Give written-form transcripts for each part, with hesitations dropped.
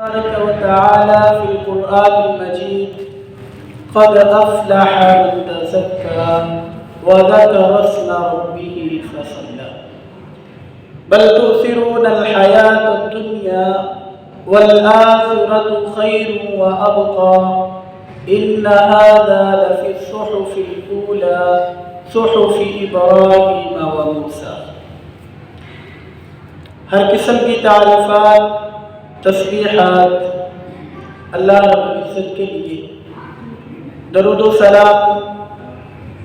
تبارك وتعالى في القرآن المجيد قد أفلح من تزكى وذكر اسم ربه فصلى بل تؤثرون الحياة الدنيا والآخرة خير وأبقى إن هذا لفي الصحف الأولى صحف إبراهيم وموسى۔ ہر قسم کی تعریفات تسبیحات اللہ رب العزت کے لیے، درود و سلام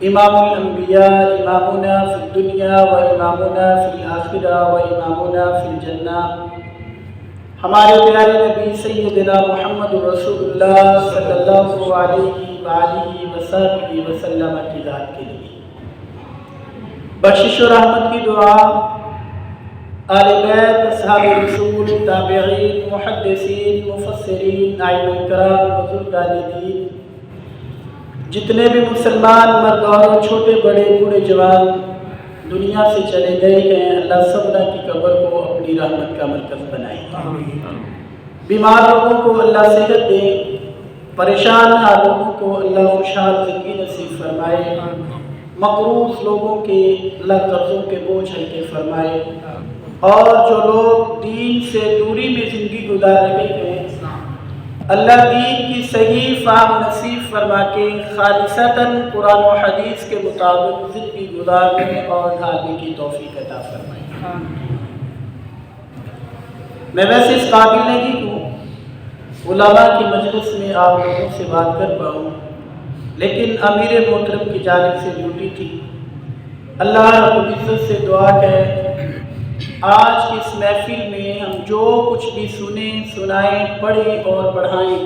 امام الانبیاء امامنا فی الدنیا و امامنا فی الآخرہ و امامنا فی الجنہ ہمارے پیارے نبی سیدنا محمد رسول اللہ صلی اللہ علیہ وآلہ وسلم کی ذات کے لیے بخشش و رحمت کی دعا آل بیت، اصحاب رسول، تابعین، محدثین، مفسرین، ائمہ کرام، بزرگان دین، جتنے بھی مسلمان مرد اور چھوٹے بڑے بوڑھے جوان دنیا سے چلے گئے ہیں، اللہ سبنا کی قبر کو اپنی رحمت کا مرکز بنائے۔ بیمار لوگوں کو اللہ صحت دے، پریشان لوگوں کو اللہ خوشحال زندگی نصیب فرمائے، مقروض لوگوں کے اللہ قرضوں کے بوجھ ہلکے فرمائے، اور جو لوگ دین سے دوری میں زندگی گزار رہے ہیں اللہ دین کی صحیح فہم نصیب فرما کے خالصتاً قرآن و حدیث کے مطابق زندگی گزارنے اور ڈھالنے کی توفیق عطا فرمائے۔ میں ویسے اس قابل نہیں ہوں علماء کی مجلس میں آپ لوگوں سے بات کر پاؤں، لیکن امیر محترم کی جانب سے ڈیوٹی تھی۔ اللہ رب العزت سے دعا ہے آج کی اس محفل میں ہم جو کچھ بھی سنیں، سنائیں، پڑھیں اور پڑھائیں،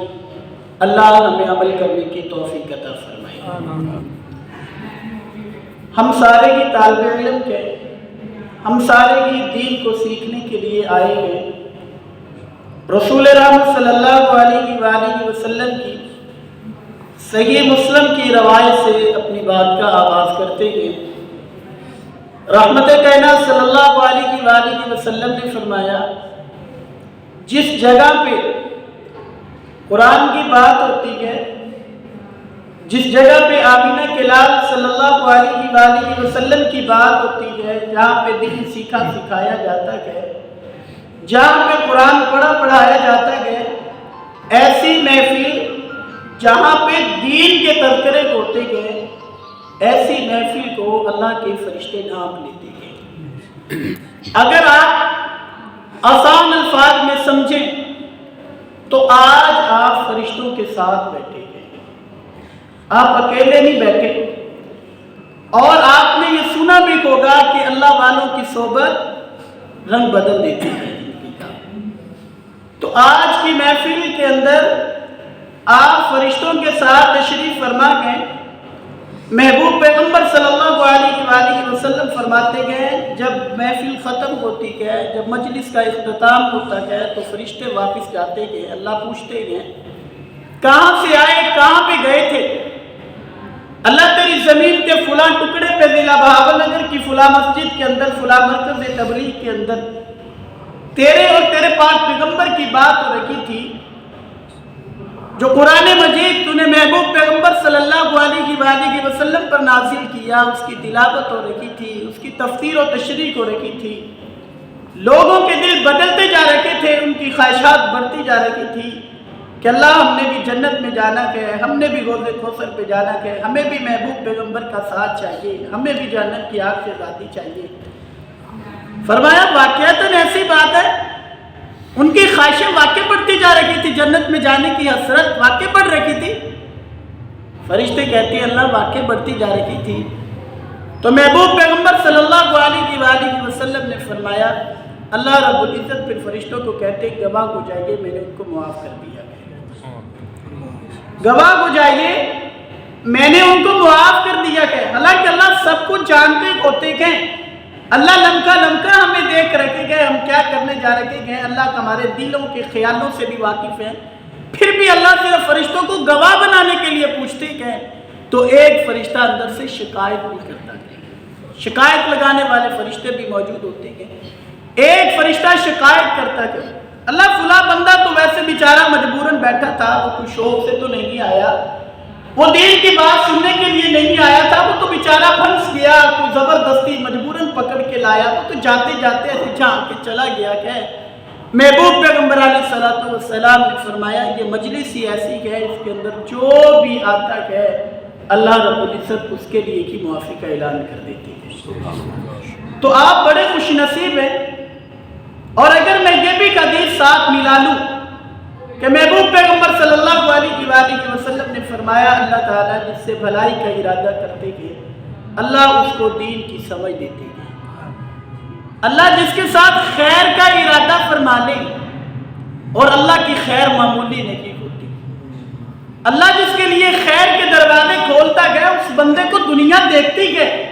اللہ ہمیں عمل کرنے کی توفیق عطا فرمائے۔ ہم سارے ہی طالب علم کے، ہم سارے ہی دین کو سیکھنے کے لیے آئے ہیں۔ رسول رحمت صلی اللہ علیہ وآلہ وسلم کی صحیح مسلم کی روایت سے اپنی بات کا آغاز کرتے ہیں۔ رحمت کائنات صلی اللہ علیہ وآلہ وسلم نے فرمایا، جس جگہ پہ قرآن کی بات ہوتی ہے، جس جگہ پہ آمینہ کے لال صلی اللہ علیہ وآلہ وسلم کی بات ہوتی ہے، جہاں پہ دین سیکھا سکھایا جاتا ہے، جہاں پہ قرآن پڑھایا جاتا ہے، ایسی محفل جہاں پہ دین کے تذکرے ہوتے گئے، ایسی محفل کو اللہ کے فرشتے نام لیتے ہیں۔ اگر آپ آسان الفاظ میں سمجھیں تو آج آپ فرشتوں کے ساتھ بیٹھے ہیں، آپ اکیلے نہیں بیٹھے، اور آپ نے یہ سنا بھی ہوگا کہ اللہ والوں کی صحبت رنگ بدل دیتی ہے۔ تو آج کی محفل کے اندر آپ فرشتوں کے ساتھ تشریف فرما گئے۔ محبوب پیغمبر صلی اللہ علیہ وآلہ وسلم فرماتے گئے، جب محفل ختم ہوتی ہے، جب مجلس کا اختتام ہوتا ہے تو فرشتے واپس جاتے گئے، اللہ پوچھتے گئے کہاں سے آئے، کہاں پہ گئے تھے؟ اللہ تیری زمین کے فلاں ٹکڑے پہ ضلع بہاول نگر کی فلاں مسجد کے اندر، فلاں مرکز تبلیغ کے اندر تیرے اور تیرے پاک پیغمبر کی بات ہو رکھی تھی، جو قرآن مجید تو نے محبوب پیغمبر صلی اللہ علیہ وآلہ وسلم پر نازل کیا، اس کی تلاوت ہو رکھی تھی، اس کی تفسیر و تشریح ہو رکھی تھی، لوگوں کے دل بدلتے جا رکھے تھے، ان کی خواہشات بڑھتی جا رکھی تھی کہ اللہ ہم نے بھی جنت میں جانا ہے، ہم نے بھی روضے کوثر پہ جانا ہے، ہمیں بھی محبوب پیغمبر کا ساتھ چاہیے، ہمیں بھی جنت کی آگ سے آزادی چاہیے۔ فرمایا واقعتاً ایسی بات ہے، ان کی خواہشیں واقع بڑھتی جا رہی تھی، جنت میں جانے کی حسرت واقع بڑھ رہی تھی۔ فرشتے کہتے ہیں اللہ واقع بڑھتی جا رہی تھی، تو محبوب پیغمبر صلی اللہ علیہ وآلہ وسلم نے فرمایا، اللہ رب العزت پھر فرشتوں کو کہتے گواہ ہو جائیے میں نے ان کو معاف کر دیا ہے، گواہ ہو جائیے میں نے ان کو معاف کر دیا ہے۔ حالانکہ اللہ سب کچھ جانتے ہوتے ہیں، اللہ لمکا ہمیں دیکھ رکھے گئے، ہم کیا کرنے جا رکھے گئے، اللہ ہمارے دلوں کے خیالوں سے بھی واقف ہے، پھر بھی اللہ صرف فرشتوں کو گواہ بنانے کے لیے پوچھتے گئے۔ تو ایک فرشتہ اندر سے شکایت بھی کرتا ہے، شکایت لگانے والے فرشتے بھی موجود ہوتے ہیں، ایک فرشتہ شکایت کرتا ہے اللہ فلاں بندہ تو ویسے بیچارہ مجبوراً بیٹھا تھا، وہ کوئی شوق سے تو نہیں آیا، وہ دین کی بات سننے کے لیے نہیں آیا تھا، وہ تو بیچارہ پھنس گیا، کوئی زبردستی مجبوراً پکڑ کے لایا، وہ تو جاتے جاتے ایسے جھانک کے چلا گیا۔ کہ محبوب پیغمبر علیہ الصلوۃ والسلام نے فرمایا یہ مجلس ہی ایسی ہے اس کے اندر جو بھی آتا ہے اللہ رب العزت اس کے لیے کی معافی کا اعلان کر دیتی ہے۔ تو آپ بڑے خوش نصیب ہیں۔ اور اگر میں یہ بھی حدیث ساتھ ملا لوں کہ محبوب پیغمبر صلی اللہ علیہ وآلہ وسلم نے فرمایا اللہ تعالیٰ جس سے بھلائی کا ارادہ کرتے گئے اللہ اس کو دین کی سمجھ دیتے گئے۔ اللہ جس کے ساتھ خیر کا ارادہ فرما لے اور اللہ کی خیر معمولی نہیں ہوتی، اللہ جس کے لیے خیر کے دروازے کھولتا گیا اس بندے کو دنیا دیکھتی گئے،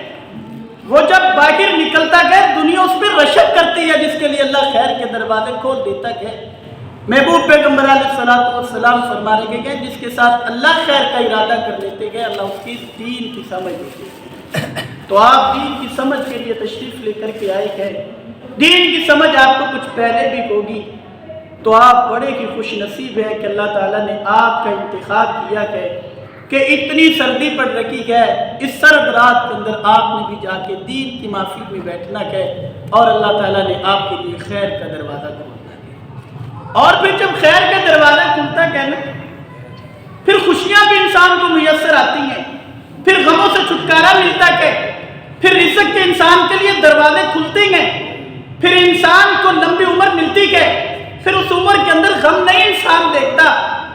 وہ جب باہر نکلتا گیا دنیا اس پہ رشک کرتی ہے جس کے لیے اللہ خیر کے دروازے کھول دیتا گیا۔ محبوب پیغمبر علیہ الصلوۃ والسلام فرمانے گئے جس کے ساتھ اللہ خیر کا ارادہ کر لیتے گئے اللہ اس کی دین کی سمجھ دیتے گئے۔ تو آپ دین کی سمجھ کے لیے تشریف لے کر کے آئے گئے، دین کی سمجھ آپ کو کچھ پہلے بھی ہوگی تو آپ بڑے ہی خوش نصیب ہیں کہ اللہ تعالیٰ نے آپ کا انتخاب کیا ہے کہ اتنی سردی پڑ رکھی ہے اس سرد رات کے اندر آپ نے بھی جا کے دین کی محفل میں بیٹھنا ہے اور اللہ تعالیٰ نے آپ کے لیے خیر کا دروازہ کھولنا ہے۔ اور پھر جب خیر کا دروازہ کھلتا ہے نا پھر خوشیاں بھی انسان کو میسر آتی ہیں، پھر غموں سے چھٹکارا ملتا ہے، پھر رزق کے انسان کے لیے دروازے کھلتے ہیں، پھر انسان کو لمبی عمر ملتی ہے، پھر اس عمر کے اندر غم نہیں انسان دیکھتا،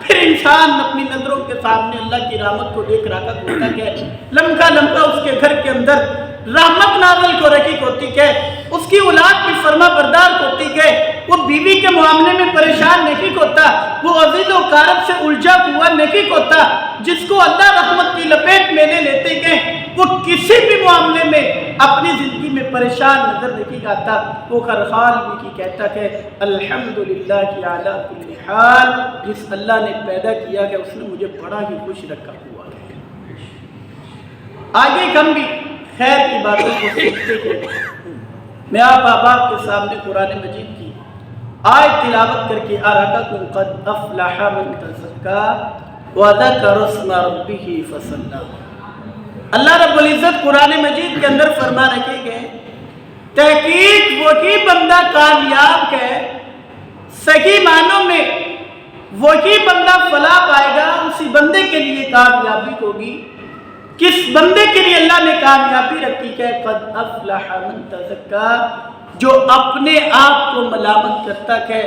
پھر انسان اپنی نظروں کے سامنے اللہ کی رحمت کو دیکھ رہا ہوتا ہے، لمکا لمکا اس کے گھر کے اندر رحمت نازل کو رکھی ہوتی ہے، اس کی اولاد بھی فرما بردار ہوتی ہے، وہ بیوی کے معاملے میں پریشان نہیں ہوتا، وہ عزیز و اقارب سے الجھا ہوا نہیں ہوتا، جس کو اللہ رحمت کی لپیٹ میں لے لیتے ہیں وہ کسی بھی معاملے میں اپنی زندگی میں پریشان نظر نہیں آتا، وہ ہر حال میں کی کہتا ہے الحمدللہ کی اعلیٰ کل حال، جس اللہ نے پیدا کیا ہے اس نے مجھے بڑا ہی خوش رکھا ہوا ہے۔ آگے ہم بھی خیر کی باتوں کو سیکھتے ہیں۔ میں آپ احباب کے سامنے قرآن مجید کی آیت تلاوت کر کے ارحاکم قد افلح من تزکا وذکر اسم ربہ فصلی۔ اللہ رب العزت قرآن مجید کے اندر فرما رکھے گئے تحقیق وہی بندہ کامیاب ہے، صحیح معنوں میں وہی بندہ فلاح پائے گا، اسی بندے کے لیے کامیابی ہوگی۔ کس بندے کے لیے اللہ نے کامیابی رکھی ہے؟ قد افلح من تزکا، جو اپنے آپ کو ملامت کرتا ہے،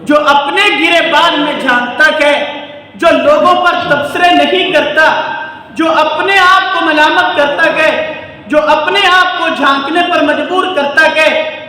جو اپنے گریبان میں جھانکتا ہے، جو لوگوں پر تبصرے نہیں کرتا، جو اپنے آپ کو ملامت کرتا ہے، جو اپنے آپ کو جھانکنے پر مجبور کرتا ہے،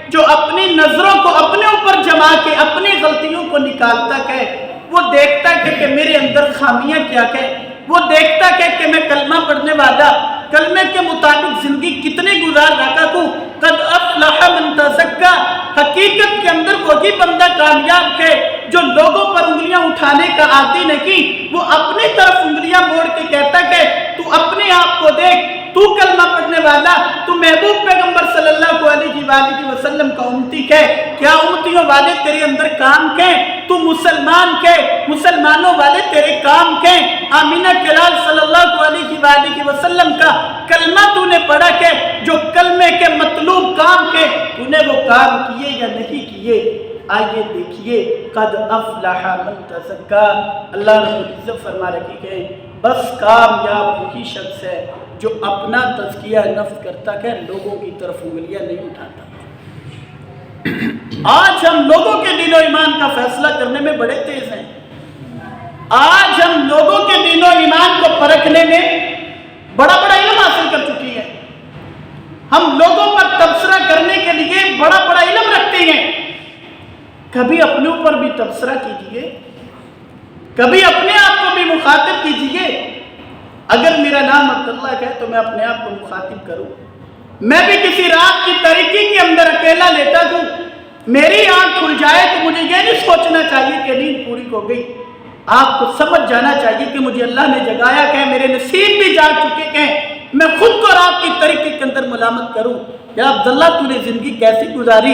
جو اپنی نظروں کو اپنے اوپر جما کے اپنی غلطیوں کو نکالتا ہے، وہ دیکھتا ہے کہ میرے اندر خامیاں کیا ہے، وہ دیکھتا ہے کہ میں کلمہ پڑھنے والا کلمے کے مطابق زندگی کتنی گزار رہا ہوں۔ قد افلح من تزکا، حقیقت کے اندر وہی بندہ کامیاب ہے جو لوگوں پر انگلیاں اٹھانے کا عادی نہیں، وہ اپنی طرف انگلیاں موڑ کے کہتا ہے تو اپنے آپ کو دیکھ، تو کلمہ پڑھنے والا، تو محبوب پیغمبر صلی اللہ علیہ وآلہ وسلم کا امتی ہے، کیا امتیوں والے تیرے اندر کام کے، تو مسلمان کے، مسلمانوں والے تیرے کام کے، آمینہ کے لال صلی اللہ علیہ وآلہ وسلم کا کلمہ تو نے پڑھا کہ جو کلمے کے مطلوب کام کے تو نے وہ کام کیے یا نہیں کیے؟ آئیے دیکھیے قد افلح من تزکا، اللہ رب العزت فرما رکھی کہ بس کامیاب وہی شخص ہے جو اپنا تزکیہ نفس کرتا ہے، لوگوں کی طرف انگلیاں نہیں اٹھاتا۔ آج ہم لوگوں کے دین و ایمان کا فیصلہ کرنے میں بڑے تیز ہیں، آج ہم لوگوں کے دین و ایمان کو پرکھنے میں بڑا بڑا علم حاصل کر چکی ہے، ہم لوگوں پر تبصرہ کرنے کے لیے بڑا بڑا علم رکھتے ہیں۔ کبھی اپنے اوپر بھی تبصرہ کیجئے، کبھی اپنے آپ کو بھی مخاطب کیجئے۔ اگر میرا نام عبداللہ ہے تو میں اپنے آپ کو مخاطب کروں، میں بھی کسی رات کی تاریکی کے اندر اکیلا لیتا ہوں، میری آنکھ کھل جائے تو مجھے یہ نہیں سوچنا چاہیے کہ نیند پوری ہو گئی، آپ کو سمجھ جانا چاہیے کہ مجھے اللہ نے جگایا کہ میرے نصیب بھی جاگ چکے ہیں، میں خود کو رات کی تاریکی کے اندر ملامت کروں یا عبداللہ تو نے زندگی کیسی گزاری؟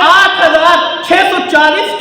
8640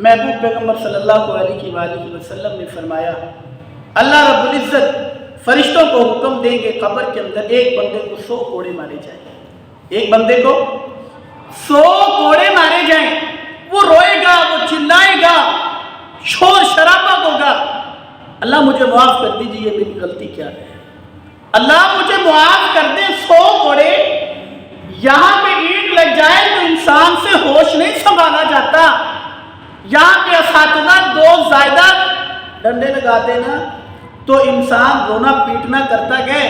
محبوب پیغمبر صلی اللہ علیہ وآلہ وسلم نے فرمایا اللہ رب العزت فرشتوں کو حکم دیں گے قبر کے اندر ایک بندے کو 100 کوڑے مارے جائیں، ایک بندے کو 100 کوڑے مارے جائیں، وہ روئے گا، وہ چلائے گا، شور شرابہ ہوگا، اللہ مجھے معاف کر دیجئے میری غلطی کیا ہے، اللہ مجھے معاف کر دے 100 کوڑے۔ یہاں پہ اینٹ لگ جائے تو انسان سے ہوش نہیں سنبھالا جاتا، یہاں پہ اساتذہ 2 زائدہ ڈنڈے لگا دینا تو انسان رونا پیٹنا کرتا گئے،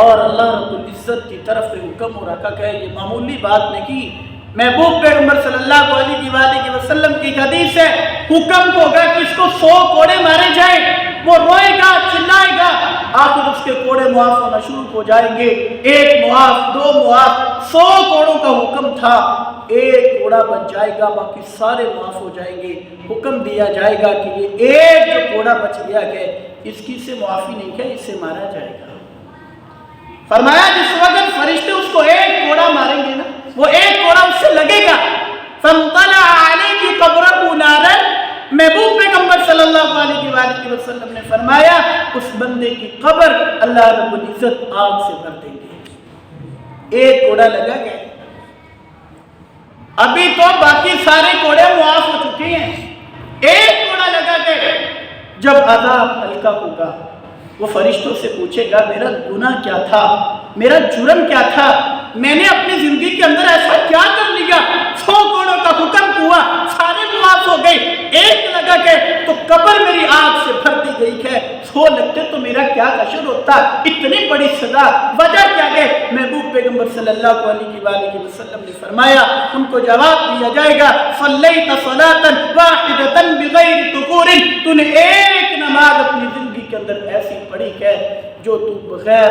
اور اللہ رب العزت کی طرف سے حکم ہو رکھا کہ یہ معمولی بات نہیں کی۔ محبوب پیغمبر صلی اللہ علیہ وآلہ وسلم کی حدیث ہے، حکم ہوگا کہ اس کو 100 کوڑے مارے جائیں، وہ روئے گا، چلائے گا، آخر اس کے کوڑے معاف ہونا شروع ہو جائیں گے، 1 معاف، 2 معاف، 100 کوڑوں کا حکم تھا، 1 کوڑا بچ جائے گا، باقی سارے معاف ہو جائیں گے۔ حکم دیا جائے گا کہ یہ 1 جو کوڑا بچ گیا ہے اس کی سے معافی نہیں ہے، اسے مارا جائے گا۔ فرمایا جس وقت فرشتے اس کو 1 کوڑا ماریں گے نا، وہ 1 کوڑا اس سے لگے گا، فَانْطَلَعَ عَلَيْهِ قَبْرَهُ نَارًا، محبوب پیغمبر صلی اللہ علیہ وآلہ وسلم نے فرمایا اس بندے کی قبر اللہ رب العزت آگ سے بھر دیں گے۔ 1 کوڑا لگا گیا، ابھی تو باقی سارے کوڑے معاف ہو چکے ہیں، 1 کوڑا لگا گیا۔ جب عذاب ہلکا ہوگا وہ فرشتوں سے پوچھے گا میرا گناہ کیا تھا، میرا جرم کیا تھا، میں نے اپنی زندگی کے اندر ایسا کیا کر لیا، 100 کوڑوں کا حکم ہوا، سارے معاف ہو گئے، 1 لگا کہ تو قبر میری آگ سے بھر دی گئی ہے، 100 لگتے تو میرا کیا حشر ہوتا، اتنی بڑی سزا، وجہ کیا ہے؟ محبوب پیغمبر صلی اللہ علیہ وآلہ وسلم نے فرمایا ان کو جواب دیا جائے گا صلیت صلاة واحدة بغیر طہور، تو نے 1 نماز اپنی زندگی کے اندر ایسی پڑھی ہے جو تو بغیر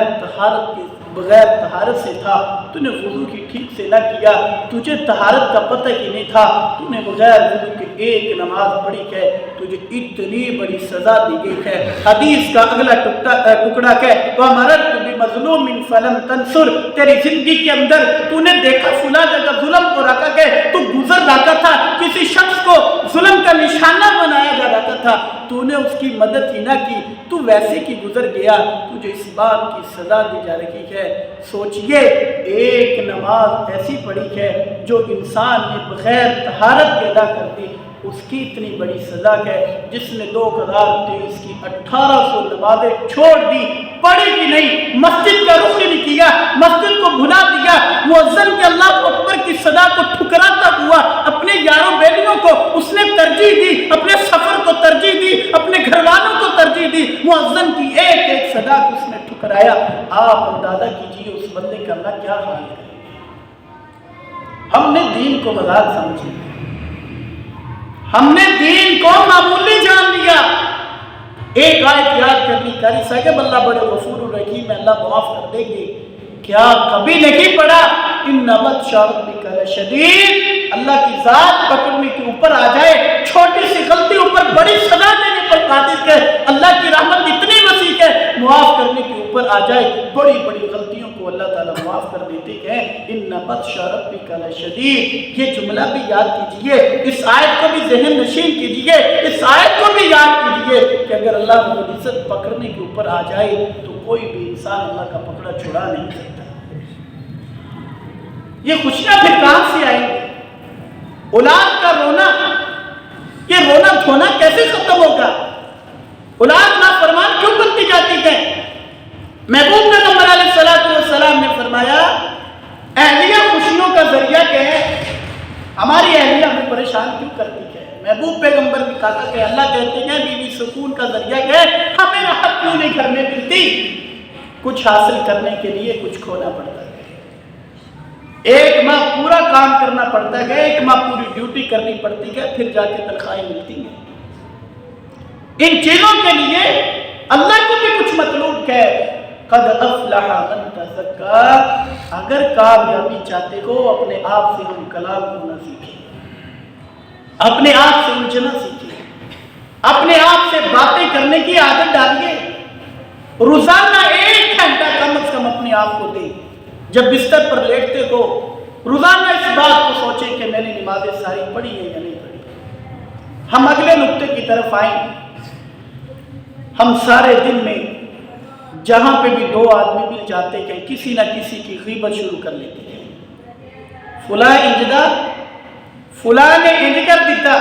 طہارت سے تھا، تو نے وضو کی ٹھیک سے نہ کیا، تجھے طہارت کا پتہ ہی نہیں تھا، تو نے بغیر وضو کے 1 نماز پڑھی ہے، تجھے اتنی بڑی سزا دی گئی ہے۔ حدیث کا اگلا ٹکڑا ہے وَمَرَرْتُ بِمَظْلُومٍ فَلَمْ تَنْصُرْ، تیری زندگی کے اندر تو نے دیکھا فلاں جگہ ظلم ہو رکھا ہے، تو گزر رہا تھا، کسی شخص کو ظلم کا نشانہ بنایا جا رہا تھا، تو نے اس کی مدد ہی نہ کی، تو ویسے کی گزر گیا، تجھے اس بات کی سزا دی جا رہی ہے۔ سوچئے 1 نماز ایسی پڑھی ہے جو انسان نے بغیر طہارت کے ادا کر دی، اس کی اتنی بڑی سزا ہے۔ جس نے 2023 کی 1800 نمازیں چھوڑ دی، پڑھی بھی نہیں، مسجد کا رخ نہیں کیا، مسجد کو بھلا دیا، مؤذن کے اللہ اکبر کی صدا کو ٹھکراتا ہوا، اپنے یاروں بیلیوں کو اس نے ترجیح دی، اپنے سفر کو ترجیح دی، اپنے گھر والوں کو ترجیح دی، مؤذن کی ایک صدا کو اس نے ٹھکرایا۔ آپ اندازہ کیجئے اس بندے کا اللہ کیا حال ہے۔ ہم نے دین کو مذاق سمجھا، ہم نے دین کو معمولی جان لیا۔ ایک آیت یاد کرنی قاری صاحب اللہ بڑے غفور الرحیم ہے، اللہ معاف کر دیں گے، کیا کبھی نہیں پڑھا ان بطش ربک لشدید، اللہ کی ذات پکڑنے کے اوپر آ جائے، چھوٹی سی غلطی اوپر بڑی سزا دینے پر قادر ہے، اللہ کی رحمت اتنی وسیع ہے، معاف کرنے کے اوپر آ جائے، بڑی بڑی غلطیوں کو اللہ تعالیٰ معاف کر دیتے ہیں۔ ان بطش ربک لشدید، یہ جملہ بھی یاد کیجئے، اس آیت کو بھی ذہن نشین کیجئے، اس آیت کو بھی یاد کیجئے کہ اگر اللہ رب العزت پکڑنے کے اوپر آ جائے تو کوئی بھی انسان اللہ کا پکڑا چھڑا نہیں سکتا۔ یہ خوشیاں پھر کہاں سے آئیں گی؟ اولاد کا رونا، یہ رونا دھونا کیسے ختم ہوگا؟ اولاد نافرمان کیوں بنتی جاتی ہے؟ محبوب پیغمبر علیہ السلام نے فرمایا اہلیہ خوشیوں کا ذریعہ کیا ہے؟ ہماری اہلیہ ہمیں پریشان کیوں کرتی ہے؟ محبوب پیغمبر نے کہا کہ اللہ کہتے ہیں بیوی سکون کا ذریعہ کیا ہے؟ ہمیں راحت کیوں نہیں گھر میں ملتی؟ کچھ حاصل کرنے کے لیے کچھ کھونا پڑتا ہے، 1 ماہ پورا کام کرنا پڑتا ہے، 1 ماہ پوری ڈیوٹی کرنی پڑتی ہے، پھر جا کے تنخواہیں ملتی ہیں۔ ان چیزوں کے لیے اللہ کو بھی کچھ مطلوب ہے۔ قد افلح من تزکا، اگر کامیابی چاہتے ہو اپنے آپ سے ہم کلام ہونا سیکھیں، اپنے آپ سے الجھنا سیکھیں، اپنے آپ سے باتیں کرنے کی عادت ڈالیے، روزانہ 1 گھنٹہ کم از کم اپنے آپ کو دیں، جب بستر پر لیٹتے ہو روزانہ اس بات کو سوچیں کہ میں نے نمازیں ساری پڑھی ہیں یا نہیں پڑھی، ہم اگلے نقطے کی طرف آئیں۔ ہم سارے دن میں جہاں پہ بھی دو آدمی مل جاتے ہیں کسی نہ کسی کی غیبت شروع کر لیتے ہیں۔ فلاں انجدا، فلاں نے انج کر دیتا۔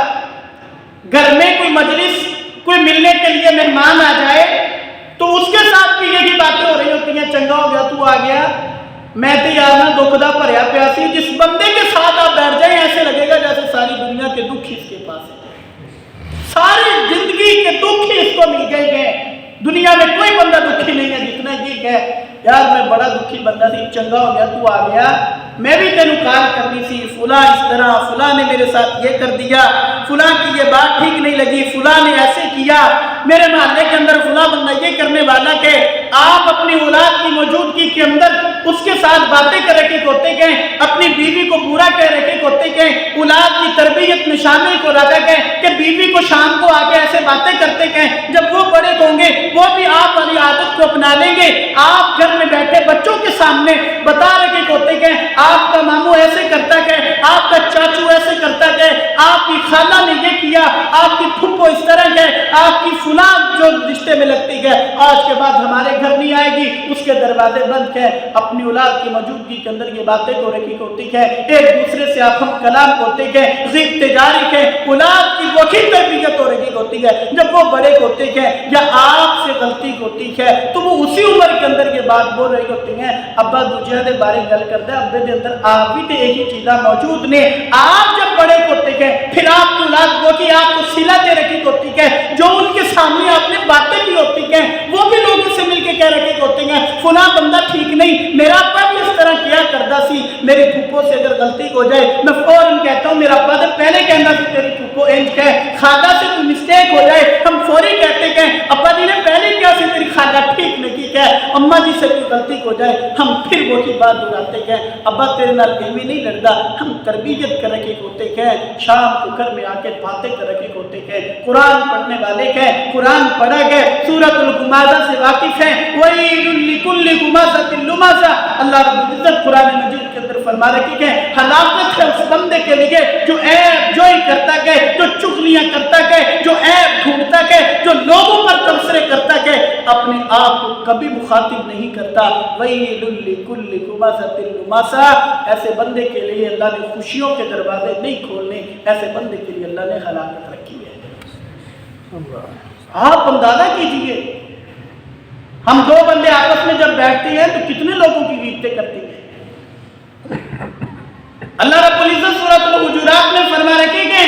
گھر میں کوئی مجلس، کوئی ملنے کے لیے مہمان آ جائے تو اس کے ساتھ بھی یہی باتیں ہو رہی ہوتی ہیں، چنگا ہو گیا تو آ گیا، میں تو یار نہ دکھ دا بھریا پیاسی۔ جس بندے کے ساتھ آپ بیٹھ جائیں ایسے لگے گا جیسے ساری دنیا کے دکھ اس کے پاس ہے، ساری زندگی کے دکھ ہی اس کو مل گئے ہیں۔ دنیا میں کوئی بندہ دکھی نہیں ہے جتنا یہ ہے یار میں بڑا دکھی بندہ تھی، چنگا ہو گیا تو آ گیا، میں بھی تینوں کار کرنی سی، فلاں اس طرح، فلاں نے میرے ساتھ یہ کر دیا، فلاں کی یہ بات ٹھیک نہیں لگی، فلاں نے ایسے کیا، میرے محلے کے اندر فلاں بندہ یہ کرنے والا کہ آپ اپنی اولاد کی موجودگی کے اندر اس کے ساتھ باتیں کر رکھے ہوتے گئے، اپنی بیوی کو برا کہہ رکھے ہوتے گئے، اولاد کی تربیت میں شامل کو رکھا گئے کہ بیوی کو شام کو آگے ایسے باتیں کرتے گئے، جب وہ بڑے ہوں گے وہ بھی آپ والی عادت کو اپنا لیں گے۔ آپ گھر میں بیٹھے بچوں کے سامنے بتا رکھے ہوتے گئے آپ کا ماموں ایسے کرتا ہے، آپ کا چاچو ایسے کرتا ہے، آپ کی خالہ نے یہ کیا، آپ کی پھپھو اس طرح ہے، آپ کی فلاں جو رشتے میں لگتی ہے آج کے بعد ہمارے گھر نہیں آئے گی، اس کے دروازے بند ہے۔ اپنی اولاد کی موجودگی کے اندر یہ باتیں کو رکھی ہوتی ہے، ایک دوسرے سے آپ ہم کلام ہوتے ہیں، غیب تجاری ہے، اولاد کی وہی تربیت ہو رہی ہوتی ہے۔ جب وہ بڑے ہوتے ہیں یا آپ سے غلطی ہوتی ہے تو وہ اسی عمر کے اندر یہ بات بول رہی ہوتی ہیں، ابا دوجہ دے بارے گل کرتا ہے، ابے دے اندر آپ بھی تے ایک ہی چیزاں موجود نے۔ آپ جب بڑے ہوتے ہیں پھر آپ کی اولاد وہ کہ آپ کو صلہ دے رکھی ہوتی ہے، جو ان کے سامنے آپ نے باتیں کی ہوتی ہیں وہ بھی لوگوں سے مل کے کہہ رکھے ہوتے ہیں فلاں بندہ ٹھیک نہیں، میرا ابا بھی اس طرح کیا کرتا سی، میری پھوپھو سے اگر غلطی ہو جائے میں فوراً کہتا ہوں میرا ابا تو پہلے کہنا سی تیری پھوپھو انج ہے، خالہ سے کوئی مسٹیک ہو جائے ہم فوری کہتے ہیں ابا جی نے پہلے کیا سی تیری خالہ ٹھیک نہیں کی ہے، اماں جی سے کوئی غلطی ہو جائے ہم پھر وہی بات دہراتے ہیں، ابا تیرے نال ایویں نہیں لڑتا، ہم تربیت کر رکھے ہوتے ہیں، شام کو گھر میں آ کے باتیں کر رکھے ہوتے ہیں، قرآن پڑھنے والے ہیں، قرآن پڑھا گئے، سورۃ الہمزہ سے واقف ہیں، وَيْلٌ لِكُلِّ هُمَزَةٍ لُمَزَةٍ، اللہ رب العزت قرآن مجید کے اندر فرما رکھے ہیں ہلاکت ہے اس بندے کے لیے جو عیب جوئی کرتا ہے، جو چغلیاں کرتا ہے، جو عیب ڈھونڈتا ہے، جو لوگوں پر تبصرے کرتا ہے، اپنے آپ کو کبھی مخاطب نہیں کرتا۔ وَيْلٌ لِكُلِّ هُمَزَةٍ لُمَزَةٍ، ایسے بندے کے لیے اللہ نے خوشیوں کے دروازے نہیں کھولنے، ایسے بندے کے لیے اللہ نے ہلاکت رکھی ہے۔ آپ اندازہ کیجئے ہم دو بندے آپس میں جب بیٹھتے ہیں تو کتنے لوگوں کی غیبتیں کرتے ہیں۔ اللہ رب العزت سورۃ الحجرات میں فرما رکھے کہ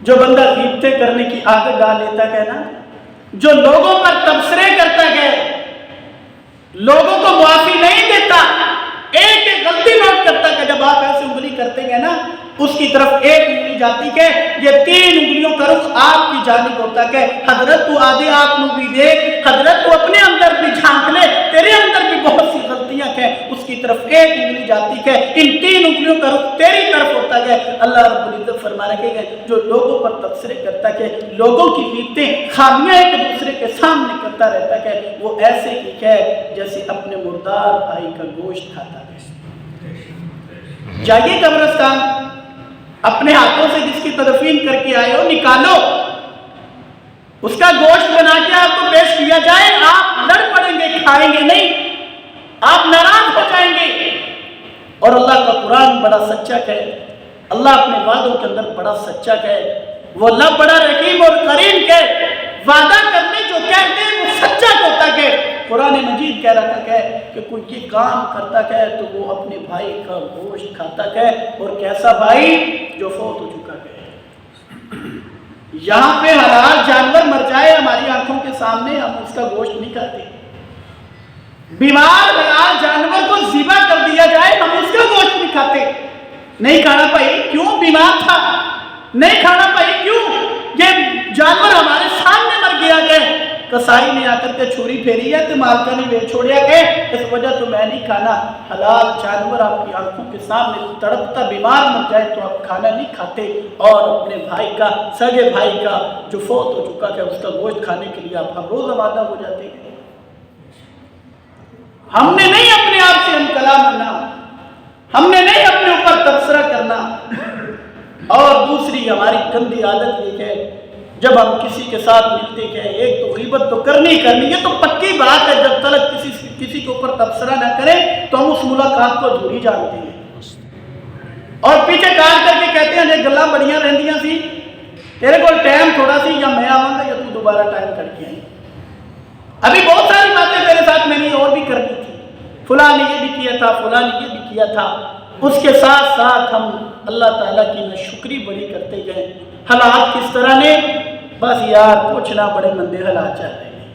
جو بندہ غیبتیں کرنے کی عادت ڈال لیتا ہے نا، جو لوگوں پر تبصرے کرتا ہے، لوگوں کو معافی نہیں دیتا، ایک ایک غلطی نوٹ کرتا ہے، جب آپ ایسے انگلی کرتے ہیں نا اس کی طرف ایک انگلی جاتی ہے، یہ تین انگلیوں کا رخ آپ کی جانب ہوتا ہے۔ حضرت تو آدھے آپ بھی دیکھ، حضرت تو اپنے اندر بھی جھانک لے، تیرے اندر بھی بہت سی غلطیاں ہیں، اس کی طرف ایک انگلی جاتی ہے، ان تین انگلیوں کا رخ تیری طرف ہوتا ہے۔ اللہ رب العزت فرما رکھے گا جو لوگوں پر تبصرے کرتا ہے، لوگوں کی غیبتیں خامیاں ایک دوسرے کے سامنے کرتا رہتا ہے، وہ ایسے ہی ہے جیسے اپنے مردار بھائی کا گوشت کھاتا ہے۔ جائیے قبرستان، اپنے ہاتھوں سے جس کی تدفین کر کے آئے ہو نکالو، اس کا گوشت بنا کے آپ کو پیش کیا جائے، آپ لڑ پڑیں گے، کھائیں گے نہیں، آپ ناراض ہو جائیں گے۔ اور اللہ کا قرآن بڑا سچا ہے، اللہ اپنے وعدوں کے اندر بڑا سچا ہے، وہ اللہ بڑا رحیم اور کریم ہے، وعدہ کرنے جو کہتے ہیں وہ سچا ہوتا ہے۔ قرآن مجید کہہ رہا ہے کہ کوئی یہ کام کرتا ہے تو وہ اپنے بھائی کا گوشت کھاتا ہے، اور کیسا بھائی جو فوت ہو چکا ہے۔ یہاں پہ حلال جانور مر جائے ہماری آنکھوں کے سامنے، ہم اس کا گوشت نہیں کھاتے۔ بیمار حلال جانور کو ذبح کر دیا جائے ہم اس کا گوشت نہیں کھاتے۔ نہیں کھانا بھائی کیوں؟ بیمار تھا، نہیں کھانا بھائی کیوں؟ یہ جانور ہمارے سامنے مر گیا ہے، کسائی نے آ کر کے چھری پھیری ہے تو مالکہ نے بیچ چھوڑیا کہ اس وجہ تو میں نہیں کھانا۔ حلال جانور آپ کی آنکھوں کے سامنے تڑپتا بیمار مر جائے تو آپ کھانا نہیں کھاتے، اور اپنے بھائی کا، سگے بھائی کا جو فوت ہو چکا ہے اس کا گوشت کھانے کے لیے آپ ہر روز آمادہ ہو جاتے ہیں۔ ہم نے نہیں اپنے آپ سے انکلام کرنا، ہم نے نہیں اپنے اوپر تبصرہ کرنا۔ اور دوسری ہماری گندی عادت یہ ہے جب ہم کسی کے ساتھ ملتے ہیں ایک تو غیبت تو کرنی یہ تو پکی بات ہے، جب تک کسی کے اوپر تبصرہ نہ کریں تو ہم اس ملاقات کو ادھوری جانتے ہیں اور پیچھے کام کر کے کہتے ہیں گلاں بڑیاں رہندیاں سی، تیرے کو ٹائم تھوڑا سی، یا میں آواں گا یا تو دوبارہ ٹائم کر کے آئیں۔ ابھی بہت ساری باتیں میرے ساتھ میں نے اور بھی کرنی تھی، فلاں نے یہ بھی کیا تھا، فلاں نے یہ بھی کیا تھا، اس کے ساتھ ساتھ ہم اللہ تعالیٰ کی ناشکری بڑی کرتے گئے۔ حالات کس طرح نے، بس یار پوچھنا بڑے مندے حالات چل رہے ہیں۔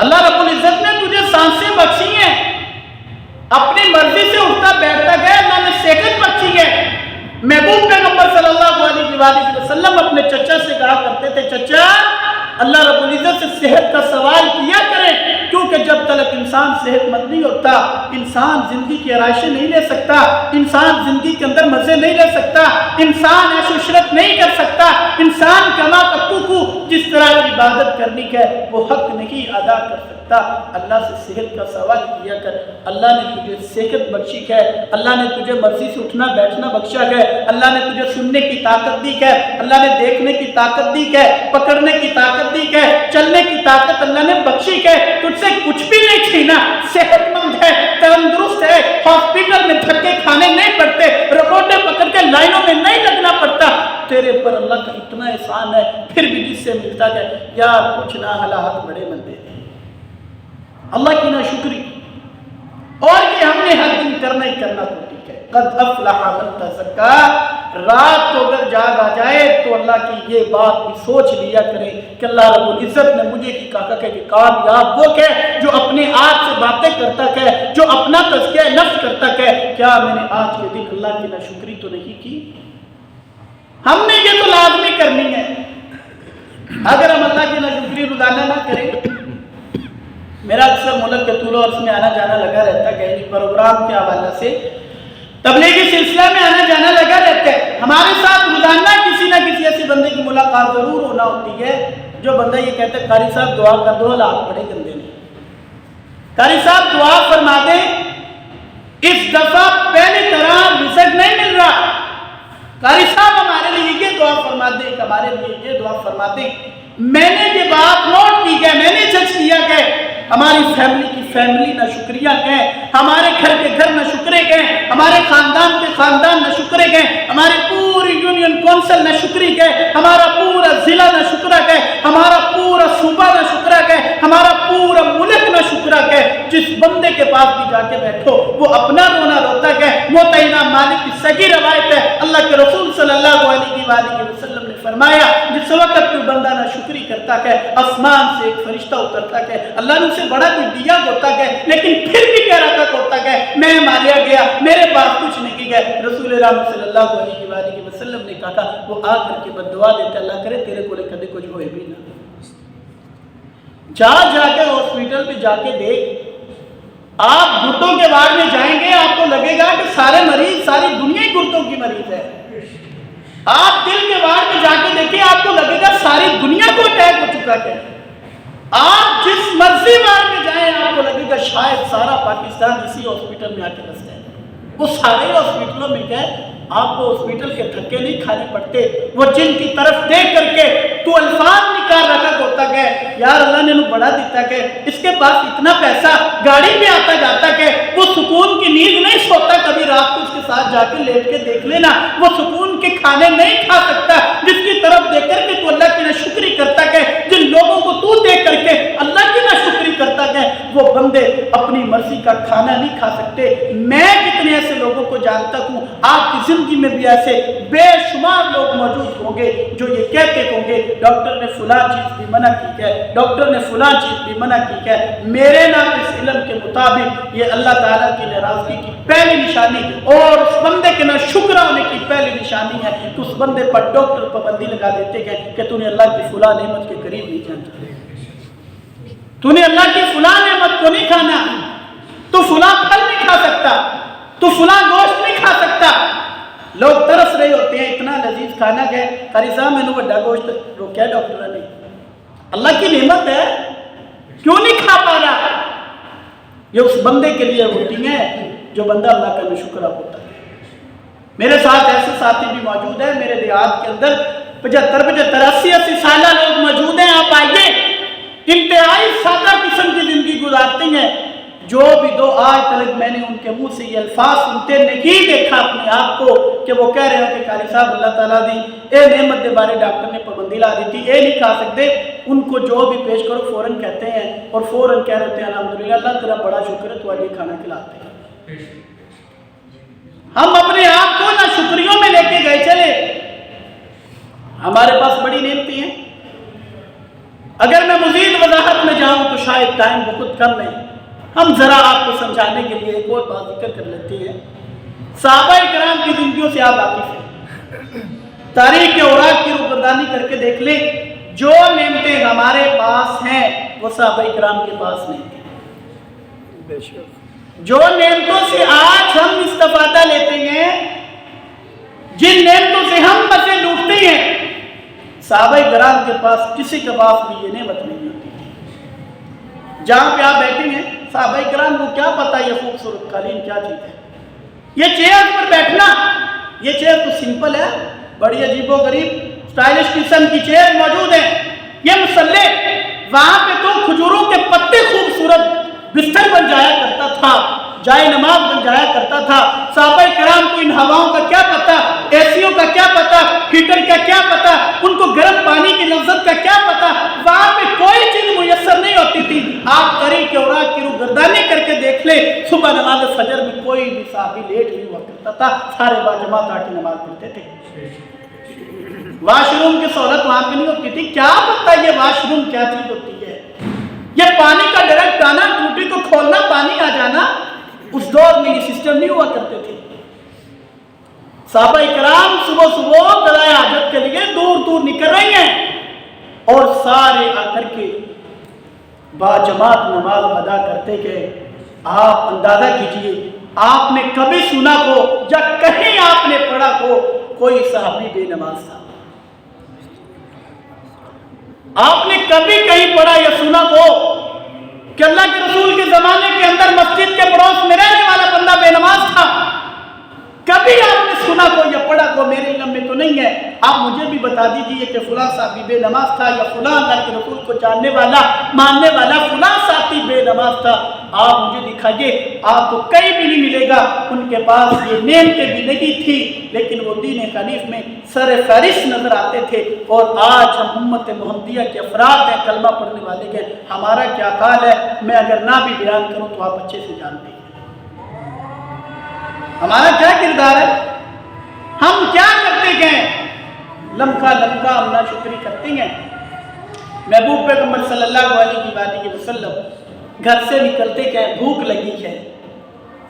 اللہ رب العزت نے تجھے سانسیں بخشی ہیں، اپنی مرضی سے اٹھتا بیٹھتا گیا، اللہ نے صحت بخشی ہے۔ محبوب پیغمبر صلی اللہ علیہ وآلہ وسلم اپنے چچا سے کہا کرتے تھے، چچا اللہ رب العزت سے صحت کا سوال کیا کریں، کیونکہ جب تک انسان صحت مند نہیں ہوتا انسان زندگی کی آرائشیں نہیں لے سکتا، انسان زندگی کے اندر مزے نہیں لے سکتا، انسان عیش و عشرت نہیں کر سکتا، انسان کما کو جس طرح کی عبادت کرنی ہے وہ حق نہیں ادا کر سکتا۔ اللہ سے صحت کا سوال کیا کر، اللہ نے تجھے صحت بخشی ہے، اللہ نے تجھے مرضی سے اٹھنا بیٹھنا بخشا ہے، اللہ نے تجھے سننے کی طاقت دی ہے، اللہ نے دیکھنے کی طاقت دی ہے، پکڑنے کی طاقت دی ہے، چلنے کی طاقت اللہ نے بخشی ہے، تجھ سے کچھ بھی نہیں چھینا، صحت مند ہے، تندرست ہے، ہاسپٹل میں دھکے کھانے نہیں پڑتے، رپورٹیں پکڑ کے لائنوں میں نہیں لگنا پڑتا، تیرے پر اللہ کا اتنا احسان ہے، پھر بھی جس سے ملتا ہے یار پوچھنا حالات بڑے مندے ہیں۔ اللہ کی ناشکری اور یہ ہم نے ہر دن کرنا ہی کرنا تو ٹھیک ہے۔ قد افلح من تزکا، رات کو اگر جاگ آ جائے تو اللہ کی یہ بات بھی سوچ لیا کرے کہ اللہ رب العزت نے مجھے کی کہا کہ کامیاب وہ کہ جو اپنے آپ سے باتیں کرتا ہے، جو اپنا تزکیہ نفس کرتا ہے، کیا میں نے آج کے دن اللہ کی ناشکری تو نہیں کی؟ ہم نے یہ تو لازمی کرنی ہے۔ اگر ہم اللہ کی ناشکری روزانہ نہ کریں، میرا اکثر ملک کے طول و عرض میں آنا جانا لگا رہتا ہے، کہیں پروگرام کے حوالے سے تبلیغی سلسلہ میں آنا جانا لگا رہتا ہے، ہمارے ساتھ روزانہ کسی نہ کسی ایسے بندے کی ملاقات ضرور ہونا ہوتی ہے جو بندہ یہ کہتا ہے قاری صاحب دعا کر دو، حالات بڑے گندے نے، قاری صاحب دعا فرما دیں، اس دفعہ پہلی طرح رزق نہیں مل رہا، قاری صاحب ہمارے لیے یہ دعا فرما دیں، ہمارے لیے یہ دعا فرما دیں۔ میں نے یہ بات نوٹ کی ہے، میں نے جج کیا کہ ہماری فیملی کی فیملی نہ شکریہ گئے، ہمارے گھر کے گھر نہ شکرے گئے، ہمارے خاندان کے خاندان نہ شکرے گئے، ہماری پوری یونین کونسل نہ شکری گئے، ہمارا پورا ضلع نہ شکرہ گئے، ہمارا پورا صوبہ نہ شکرہ گئے، ہمارا پورا ملک نہ شکرہ گئے۔ جس بندے کے پاس بھی جا کے بیٹھو وہ اپنا رونا روتا ہے۔ موطئ مالک کی صحیح روایت ہے، اللہ کے رسول صلی اللہ علیہ وآلہ وسلم نے فرمایا جس وقت کوئی بندہ نہ شکری کرتا ہے آسمان سے ایک فرشتہ اترتا ہے، اللہ نے اسے بڑا کوئی دیا ہوتا ہے لیکن پھر بھی کہہ رہا ہوتا ہے میں ماریا گیا، میرے پاس کچھ نہیں کی گئے۔ رسول اللہ صلی اللہ علیہ وآلہ وسلم نے کہا وہ آ کر کے بددعا دیتے اللہ کرے تیرے کو کدے کچھ ہوئے بھی نہ۔ جا کے ہاسپٹل پہ جا کے دیکھ، آپ گردوں کے وارڈ میں جائیں گے آپ کو لگے گا کہ سارے مریض ساری دنیا ہی گردوں کی مریض ہے۔ آپ دل کے وارڈ میں جا کے دیکھیں آپ کو لگے گا ساری دنیا کو اٹیک ہو چکا ہے۔ آپ جس مرضی وارڈ میں جائیں آپ کو لگے گا شاید سارا پاکستان اسی ہاسپٹل میں آ کے بستا ہے۔ وہ سارے ہاسپٹلوں میں گئے، آپ کو ہاسپٹل کے دھکے نہیں کھانے پڑتے، وہ جن کی طرف دیکھ کر کے تو الفاظ نکال رکھا ہوتا ہے یار اللہ نے انہوں بڑا دیتا ہے، اس کے پاس اتنا پیسہ گاڑی میں آتا جاتا ہے، وہ سکون کی نیند نہیں سوتا، کبھی رات کو اس کے ساتھ جا کے لیٹ کے دیکھ لینا، وہ سکون کے کھانے نہیں کھا سکتا جس کی طرف دیکھ کر کے تو اللہ کی ناشکری کرتا ہے۔ جن لوگوں کو تو دیکھ کر کے اللہ کی ناشکری کرتا ہے وہ بندے اپنی مرضی کا کھانا نہیں کھا سکتے۔ میں کتنے ایسے لوگوں کو جانتا ہوں، آپ کی زندگی میں بھی ایسے بے شمار لوگ موجود ہوں گے جو یہ کہتے ہوں گے ڈاکٹر نے فلاں چیز بھی منع کی ہے، ڈاکٹر نے فلاں چیز بھی منع کی ہے۔ میرے ناقص علم کے مطابق یہ اللہ تعالیٰ کی ناراضگی کی پہلی نشانی اور اس بندے کے نہ شکر ہونے کی پہلی نشانی ہے کہ اس بندے پر ڈاکٹر پابندی لگا دیتے ہیں کہ تو نے اللہ کی فلاں نعمت کے قریب نہیں جانا، تو نے اللہ کی فلاں نعمت کو نہیں کھانا، تو فلاں پھل نہیں کھا سکتا، تو فلاں گوشت نہیں کھا سکتا۔ لوگ ترس رہے ہوتے ہیں اتنا لذیذ کھانا ہے، قاری صاحب میں نے بڑا گوشت روکیا ڈاکٹر نے، اللہ کی نعمت ہے کیوں نہیں کھا پا رہا؟ یہ اس بندے کے لیے ہوتی ہیں جو بندہ اللہ کا ناشکرا ہوتا ہے۔ میرے ساتھ ایسے ساتھی بھی موجود ہیں، میرے دیہات کے اندر 75 80 سالہ لوگ موجود ہیں، آپ آئیے، انتہائی سادہ قسم کی زندگی گزارتی ہیں، جو بھی دو آج تک میں نے ان کے منہ سے یہ الفاظ سنتے نہیں دیکھا اپنے آپ کو کہ وہ کہہ رہے ہو کہ قاری صاحب اللہ تعالیٰ دی اے نعمت دے بارے ڈاکٹر نے پابندی لا دی تھی، اے نہیں کھا سکتے، ان کو جو بھی پیش کرو فوراً کہتے ہیں اور فوراً کہہ رہتے ہیں الحمدللہ اللہ تیرا بڑا شکر ہے تو آج یہ کھانا کھلاتے ہیں۔ ہم اپنے آپ کو نہ شکریوں میں لے کے گئے چلے، ہمارے پاس بڑی نعمتیں ہیں۔ اگر میں مزید وضاحت میں جاؤں تو شاید ٹائم بہت کم ہے، ہم ذرا آپ کو سمجھانے کے لیے ایک اور بات ذکر کر لیتے ہیں۔ صحابہ کرام کی زندگیوں سے آپ واقف ہیں، تاریخ کے اوراق کی روگردانی کر کے دیکھ لیں، جو نعمتیں ہمارے پاس ہیں وہ صحابہ کرام کے پاس نہیں تھیں۔ جو نعمتوں سے آج ہم استفادہ لیتے ہیں، جن نعمتوں سے ہم مزے لوٹتے ہیں، صحابہ کرام کے پاس کسی کے پاس بھی یہ نعمت نہیں ہوتی تھی۔ جہاں پہ آپ بیٹھے ہیں صحابہ کرام کو کیا پتا یہ خوبصورت قالین کیا چیز ہے، یہ چیئر پر بیٹھنا، یہ چیئر تو سمپل ہے، بڑی عجیب و غریب سٹائلش قسم کی چیئر موجود ہے، یہ مسلح، وہاں پہ تو کھجوروں کے پتے خوبصورت بستر بن جایا کرتا تھا، جائے نماز بن جایا کرتا تھا۔ صحابہ کرام کو ان ہواؤں کا کیا پتا، ایسیوں کا کیا پتا، ہیٹر کا کیا پتا، ان کو گرم پانی کی لذت کا کیا پتا، وہاں پہ کوئی چیز میسر نہیں ہوتی تھی۔ آپ تاریخ کے اوراق کی روگردانی کر کے دیکھ لیں، صبح نماز فجر میں کوئی بھی صحابی لیٹ نہیں ہوا کرتا تھا، سارے باجماعت آ کے نماز پڑھتے تھے۔ واش روم کی سہولت وہاں پہ نہیں ہوتی تھی، کیا پتا یہ واش روم کیا چیز ہوتی ہے، یہ پانی کا ڈائریکٹ آنا، ٹوٹی کو کھولنا پانی آ جانا، اس دور میں یہ سسٹم نہیں ہوا کرتے تھے۔ صحابہ کرام صبح صبح قضاء حاجت کے لیے دور دور نکل رہے ہیں اور سارے آ کر کے باجماعت نماز ادا کرتے گئے۔ آپ اندازہ کیجئے، آپ نے کبھی سنا ہو یا کہیں آپ نے پڑھا ہو کوئی صحابی بے نماز تھا؟ آپ نے کبھی کہیں پڑھا یا سنا ہو کہ اللہ کے رسول کے زمانے کے اندر مسجد کے پڑوس میں رہنے والا بندہ بے نماز تھا؟ کبھی آپ نے سنا کو یا پڑھا کو؟ میرے علم میں تو نہیں ہے۔ آپ مجھے بھی بتا دیجئے کہ فلاں صحابی بے نماز تھا یا فلاں اللہ کے رسول کو جاننے والا ماننے والا فلاں ساتھی بے نماز تھا، آپ مجھے دکھائیے۔ آپ کو کہیں بھی نہیں ملے گا، ان کے پاس یہ نعمتیں بھی نہیں تھی، لیکن وہ دین حنیف میں سر فہرست نظر آتے تھے۔ اور آج ہم امت محمدیہ کے افراد ہیں، کلمہ پڑھنے والے ہیں، ہمارا کیا حال ہے میں اگر نہ بھی بیان کروں تو آپ اچھے سے جانتے ہیں ہمارا کیا کردار ہے، ہم کیا کرتے گئے، لمکا لمکا ہم ناشکری کرتے ہیں۔ محبوب پیغمبر صلی اللہ علیہ وسلم گھر سے نکلتے گئے، بھوک لگی ہے،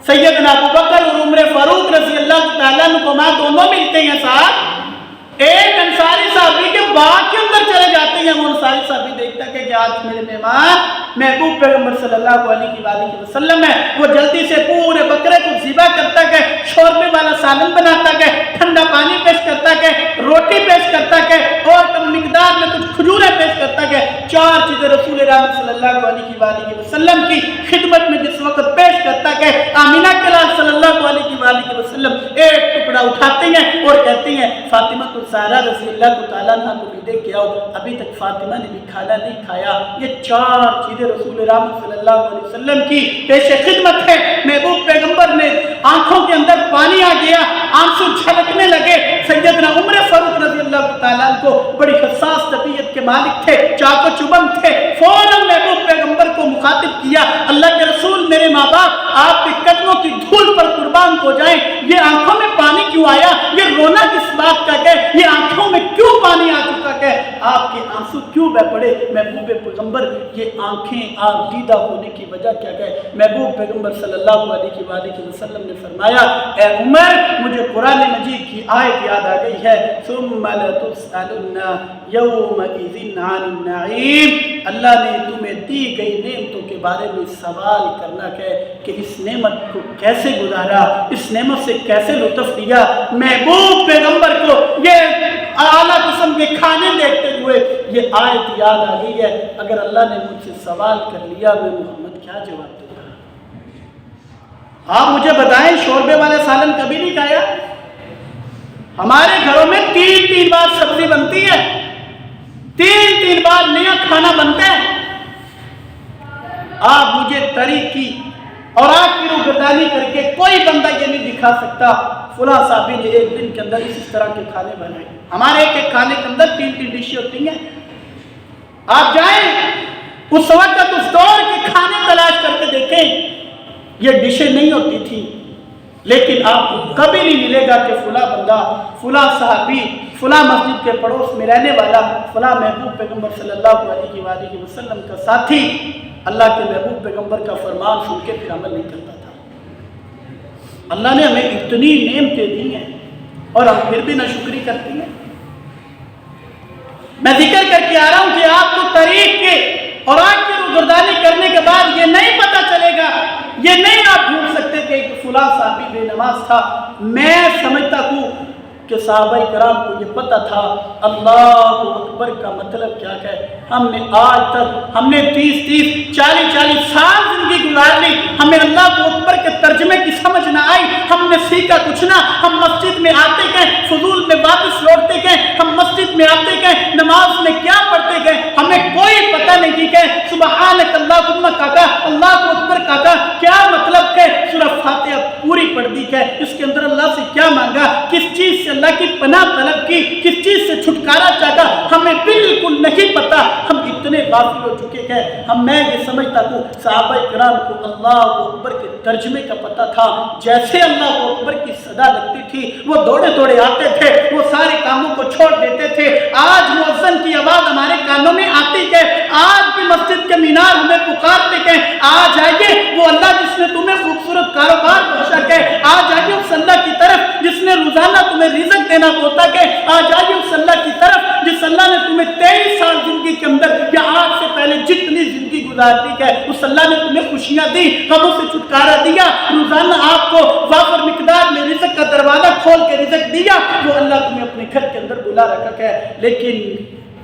سیدنا ابوبکر اور عمر فاروق رضی اللہ تعالیٰ عنہما دونوں ملتے ہیں ساتھ، ایک انصاری صحابی کے باغ کے اندر چلے جاتے ہیں۔ وہ انصاری صحابی دیکھتا ہے کہ آج میرے مہمان محبوب پیغمبر صلی اللہ علیہ وسلم ہے، وہ جلدی سے پورے بکرے کو ذبح کرتا ہے، شوربے والا سالن بناتا ہے، ٹھنڈا پانی پیش کرتا ہے، روٹی پیش کرتا ہے اور کم مقدار میں کچھ کھجوریں پیش کرتا ہے۔ چار چیزیں رسول رحمت صلی اللہ علیہ وسلم کی خدمت میں جس وقت پیش کرتا ہے، آمینہ کے لال صلی اللہ علیہ وسلم ایک ٹکڑا اٹھاتے ہیں اور کہتے ہیں فاطمہ الزہرا رضی اللہ تعالیٰ عنہ کو بھی دے کے آؤ، ابھی تک فاطمہ نے بھی کھانا نہیں کھایا۔ یہ چار چیزیں رسول رحمت صلی اللہ علیہ وسلم کی پیش خدمت ہے۔ محبوب پیغمبر نے آنکھوں کے اندر پانی آ گیا، آنسو چھلکنے لگے۔ سیدنا عمر فاروق رضی اللہ تعالیٰ عنہ کو بڑی حساس طبیعت کے مالک تھے، چاق و چوبند تھے، فوراً محبوب پیغمبر کو مخاطب کیا، اللہ کے رسول میرے ماں باپ آپ کے قدموں کی دھول پر قربان ہو جائیں، یہ آنکھوں میں پانی کیوں آیا، یہ رونا کس بات کا ہے، یہ آنکھوں میں کیوں پانی آ چکا ہے، آپ کے آنسو کیوں بہ پڑے؟ محبوب پیغمبر یہ آنکھیں آپ دیدہ ہونے کی وجہ کیا ہے؟ محبوب پیغمبر صلی اللہ علیہ وسلم نے فرمایا اے عمر مجھے قرآن مجید کی آیت یاد آ گئی ہے، ثم لتسألن یومئذ عن النعیم، اللہ نے تمہیں دی گئی نعمتوں کے بارے میں سوال کرنا ہے کہ اس نعمت کو کیسے گزارا، اس نعمت سے کیسے لطف لیا۔ محبوب پیغمبر کو یہ اعلیٰ قسم کے کھانے دیکھتے ہوئے یہ آیت یاد آ گئی ہے، اگر اللہ نے مجھ سے سوال کر لیا میں محمد کیا جواب دوں گا؟ آپ مجھے بتائیں شوربے والے سالن کبھی نہیں کھایا؟ ہمارے گھروں میں 3 بار سبزی بنتی ہے، 3 بار نیا کھانا بنتا ہے۔ آپ مجھے طریقی اور آپ کی روگردانی کر کے کوئی بندہ یہ نہیں دکھا سکتا فلاں صاحبی نے ایک دن کے اندر اس طرح کے کھانے بنائے۔ ہمارے ایک کھانے کے اندر 3 ڈشیں ہوتی ہیں۔ آپ جائیں اس وقت اس دور کے کھانے تلاش کر کے دیکھیں، یہ ڈشیں نہیں ہوتی تھی، لیکن آپ کو کبھی نہیں ملے گا کہ فلاں بندہ، فلاں صحابی، فلاں مسجد کے پڑوس میں رہنے والا، فلاں محبوب پیغمبر صلی اللہ علیہ وآلہ وسلم کا ساتھی اللہ کے محبوب پیغمبر کا فرمان سن کے پھر عمل نہیں کرتا تھا۔ اللہ نے ہمیں اتنی نعمتیں دی ہیں اور ہم پھر بھی ناشکری کرتے ہیں۔ میں ذکر کر کے آ رہا ہوں کہ آپ کو طریق کے اور آپ کی روگردانی کرنے کے بعد یہ نہیں پتا چلے گا، یہ نہیں آپ ڈھونڈ سکتے کہ ایک فلاں صحابی بے نماز تھا۔ میں سمجھتا ہوں کہ صحابہ کرام کو یہ پتا تھا اللہ اکبر کا مطلب کیا ہے۔ ہم نے آج تک ہم نے 30 40 سال زندگی گزار لی، ہمیں اللہ اکبر کے ترجمے کی سمجھ نہ آئی، ہم نے سیکھا کچھ نہ۔ ہم مسجد میں آتے گئے، فضول میں واپس لوٹتے گئے، ہم مسجد میں آتے گئے، نماز میں کیا پڑھتے گئے ہمیں کوئی پتہ نہیں کہ سبحانک اللہم کہا، اللہ اکبر کہا کیا مطلب ہے، سورہ فاتحہ پوری پڑھ دی ہے، اس کے اندر اللہ سے کیا مانگا، کس چیز سے اللہ کی پناہ طلب کی، کس چیز سے چھٹکارا چاہتا، ہمیں بالکل نہیں پتا۔ ہم اتنے غافل ہو چکے ہیں۔ میں یہ سمجھتا ہوں صحابہ کرام کو اللہ اکبر کے ترجمے کا پتا تھا۔ جیسے اللہ اکبر کی صدا لگتی تھی وہ دوڑے دوڑے آتے تھے، وہ سارے کاموں کو چھوڑ دیتے تھے۔ آج مؤذن کی آواز ہمارے کانوں میں آتی ہے، آج بھی مسجد کے مینار ہمیں پکارتے ہیں، آج آئیے وہ اللہ جس نے تمہیں خوبصورت کاروبار بخشا ہے، آج آئیے اس اللہ کی طرف جس نے روزانہ تمہیں رزق دینا ہوتا ہے، آج آئیے اس اللہ کی طرف جس اللہ نے تمہیں 23 سال زندگی کے اندر یا آج سے پہلے جتنی زندگی گزار دی ہے اس اللہ نے تمہیں خوشیاں دی، غموں سے چھٹکارا دیا، روزانہ آپ کو وافر مقدار میں رزق کا دروازہ کھول کے رزق دیا، وہ اللہ تمہیں اپنے گھر کے اندر بلا رکھا ہے۔ لیکن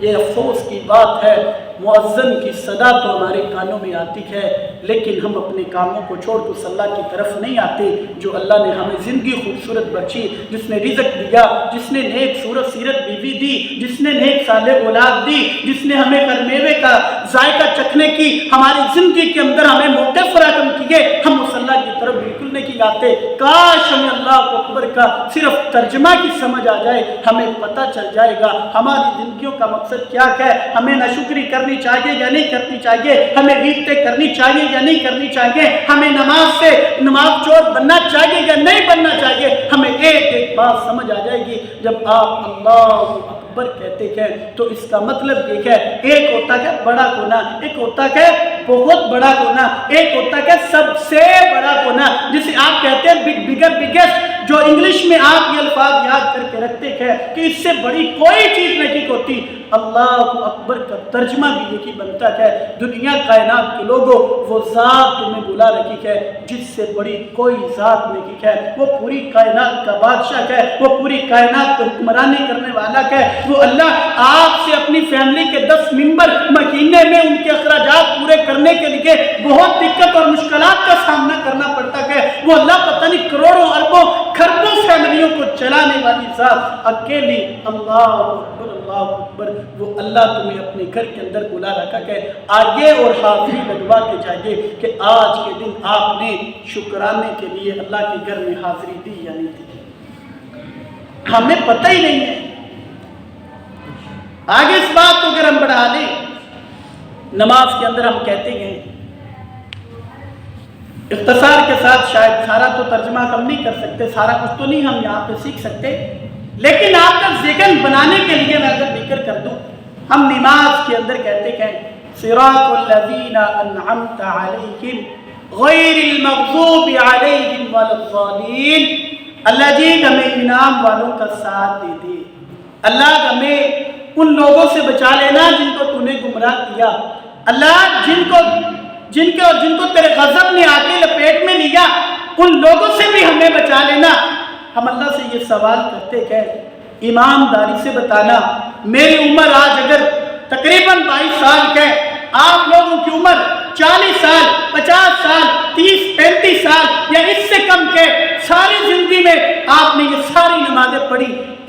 یہ افسوس کی بات ہے مؤذن کی صدا تو ہمارے کانوں میں آتی ہے، لیکن ہم اپنے کاموں کو چھوڑ کر اللہ کی طرف نہیں آتے۔ جو اللہ نے ہمیں زندگی خوبصورت بخشی، جس نے رزق دیا، جس نے نیک صورت سیرت بیوی دی، جس نے نیک صالح اولاد دی، جس نے ہمیں ہر میوے کا ذائقہ چکھنے کی ہماری زندگی کے اندر ہمیں موقع فراہم کیے، ہم اس اللہ کی طرف بالکل نہیں آتے۔ کاش ہمیں اللہ اکبر کا صرف ترجمہ کی سمجھ آ جائے، ہمیں پتہ چل جائے گا ہماری زندگیوں کا مقصد کیا ہے، ہمیں ناشکری کرنی چاہیے یا نہیں کرنی چاہیے، ہمیں عبادتیں کرنی چاہیے یا نہیں کرنی چاہیے، ہمیں نماز چور بننا چاہیے یا نہیں بننا چاہیے۔ ہمیں ایک بات سمجھ آ جائے گی، جب آپ اللہ اکبر کہتے ہیں تو اس کا مطلب یہ ہے، ایک ہوتا ہے بڑا گناہ، ایک ہوتا ہے بہت بڑا گناہ، ایک ہوتا ہے سب سے بڑا گناہ جسے آپ کہتے ہیں بگیسٹ، جو انگلش میں آپ یہ الفاظ یاد کر کے رکھتے ہیں کہ اس سے بڑی کوئی چیز نہیں ہوتی۔ اللہ اکبر کا ترجمہ بھی یہی بنتا ہے، دنیا کائنات کے لوگوں وہ ذات تمہیں بلا رکھی ہے جس سے بڑی کوئی ذات نہیں ہے، وہ پوری کائنات کا بادشاہ ہے، وہ پوری کائنات کو حکمرانی کرنے والا ہے، وہ اللہ آپ سے اپنی فیملی کے 10 ممبر مہینے میں ان کے اخراجات پورے کرنے کے لیے بہت دقت اور مشکلات کا سامنا کرنا پڑتا ہے، وہ اللہ پتہ نہیں کروڑوں اربوں کھربوں فیملیوں کو چلانے والی ذات اکیلی اللہ اکبر اللہ اکبر، وہ اللہ تمہیں اپنے گھر کے اندر بلا رکھا ہے۔ آگے اور حاضری لگوا کے جائیے کہ آج کے دن آپ نے شکرانے کے لیے اللہ کے گھر میں حاضری دی یا نہیں دی، ہمیں پتہ ہی نہیں ہے۔ آگے اس بات کو اگر ہم بڑھا لیں، نماز کے اندر ہم کہتے ہیں، اختصار کے ساتھ شاید سارا تو ترجمہ ہم نہیں کر سکتے، سارا کچھ تو نہیں ہم یہاں پہ سیکھ سکتے، لیکن آپ کا ذہن بنانے کے لیے میں اگر ذکر کر دوں، ہم نماز کے اندر کہتے ہیں صراط الذین انعمت علیہم غیر المغضوب علیہم ولا الضالین۔ اللہ جی ہمیں انعام والوں کا ساتھ دے دے، اللہ ہمیں ان لوگوں سے بچا لینا جن کو تو نے گمراہ کیا، اللہ جن کو تیرے غضب نے آ کے لپیٹ میں لیا، ان لوگوں سے بھی ہمیں بچا لینا۔ ہم اللہ سے یہ سوال کرتے ہیں، ایمانداری سے بتانا، میری عمر آج اگر تقریباً 22 سال ہے، آپ لوگوں کی عمر 40 سال 50 سال 30 35 سال یا اس سے کم کے، ساری زندگی میں آپ نے یہ ساری نمازیں پڑھی،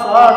60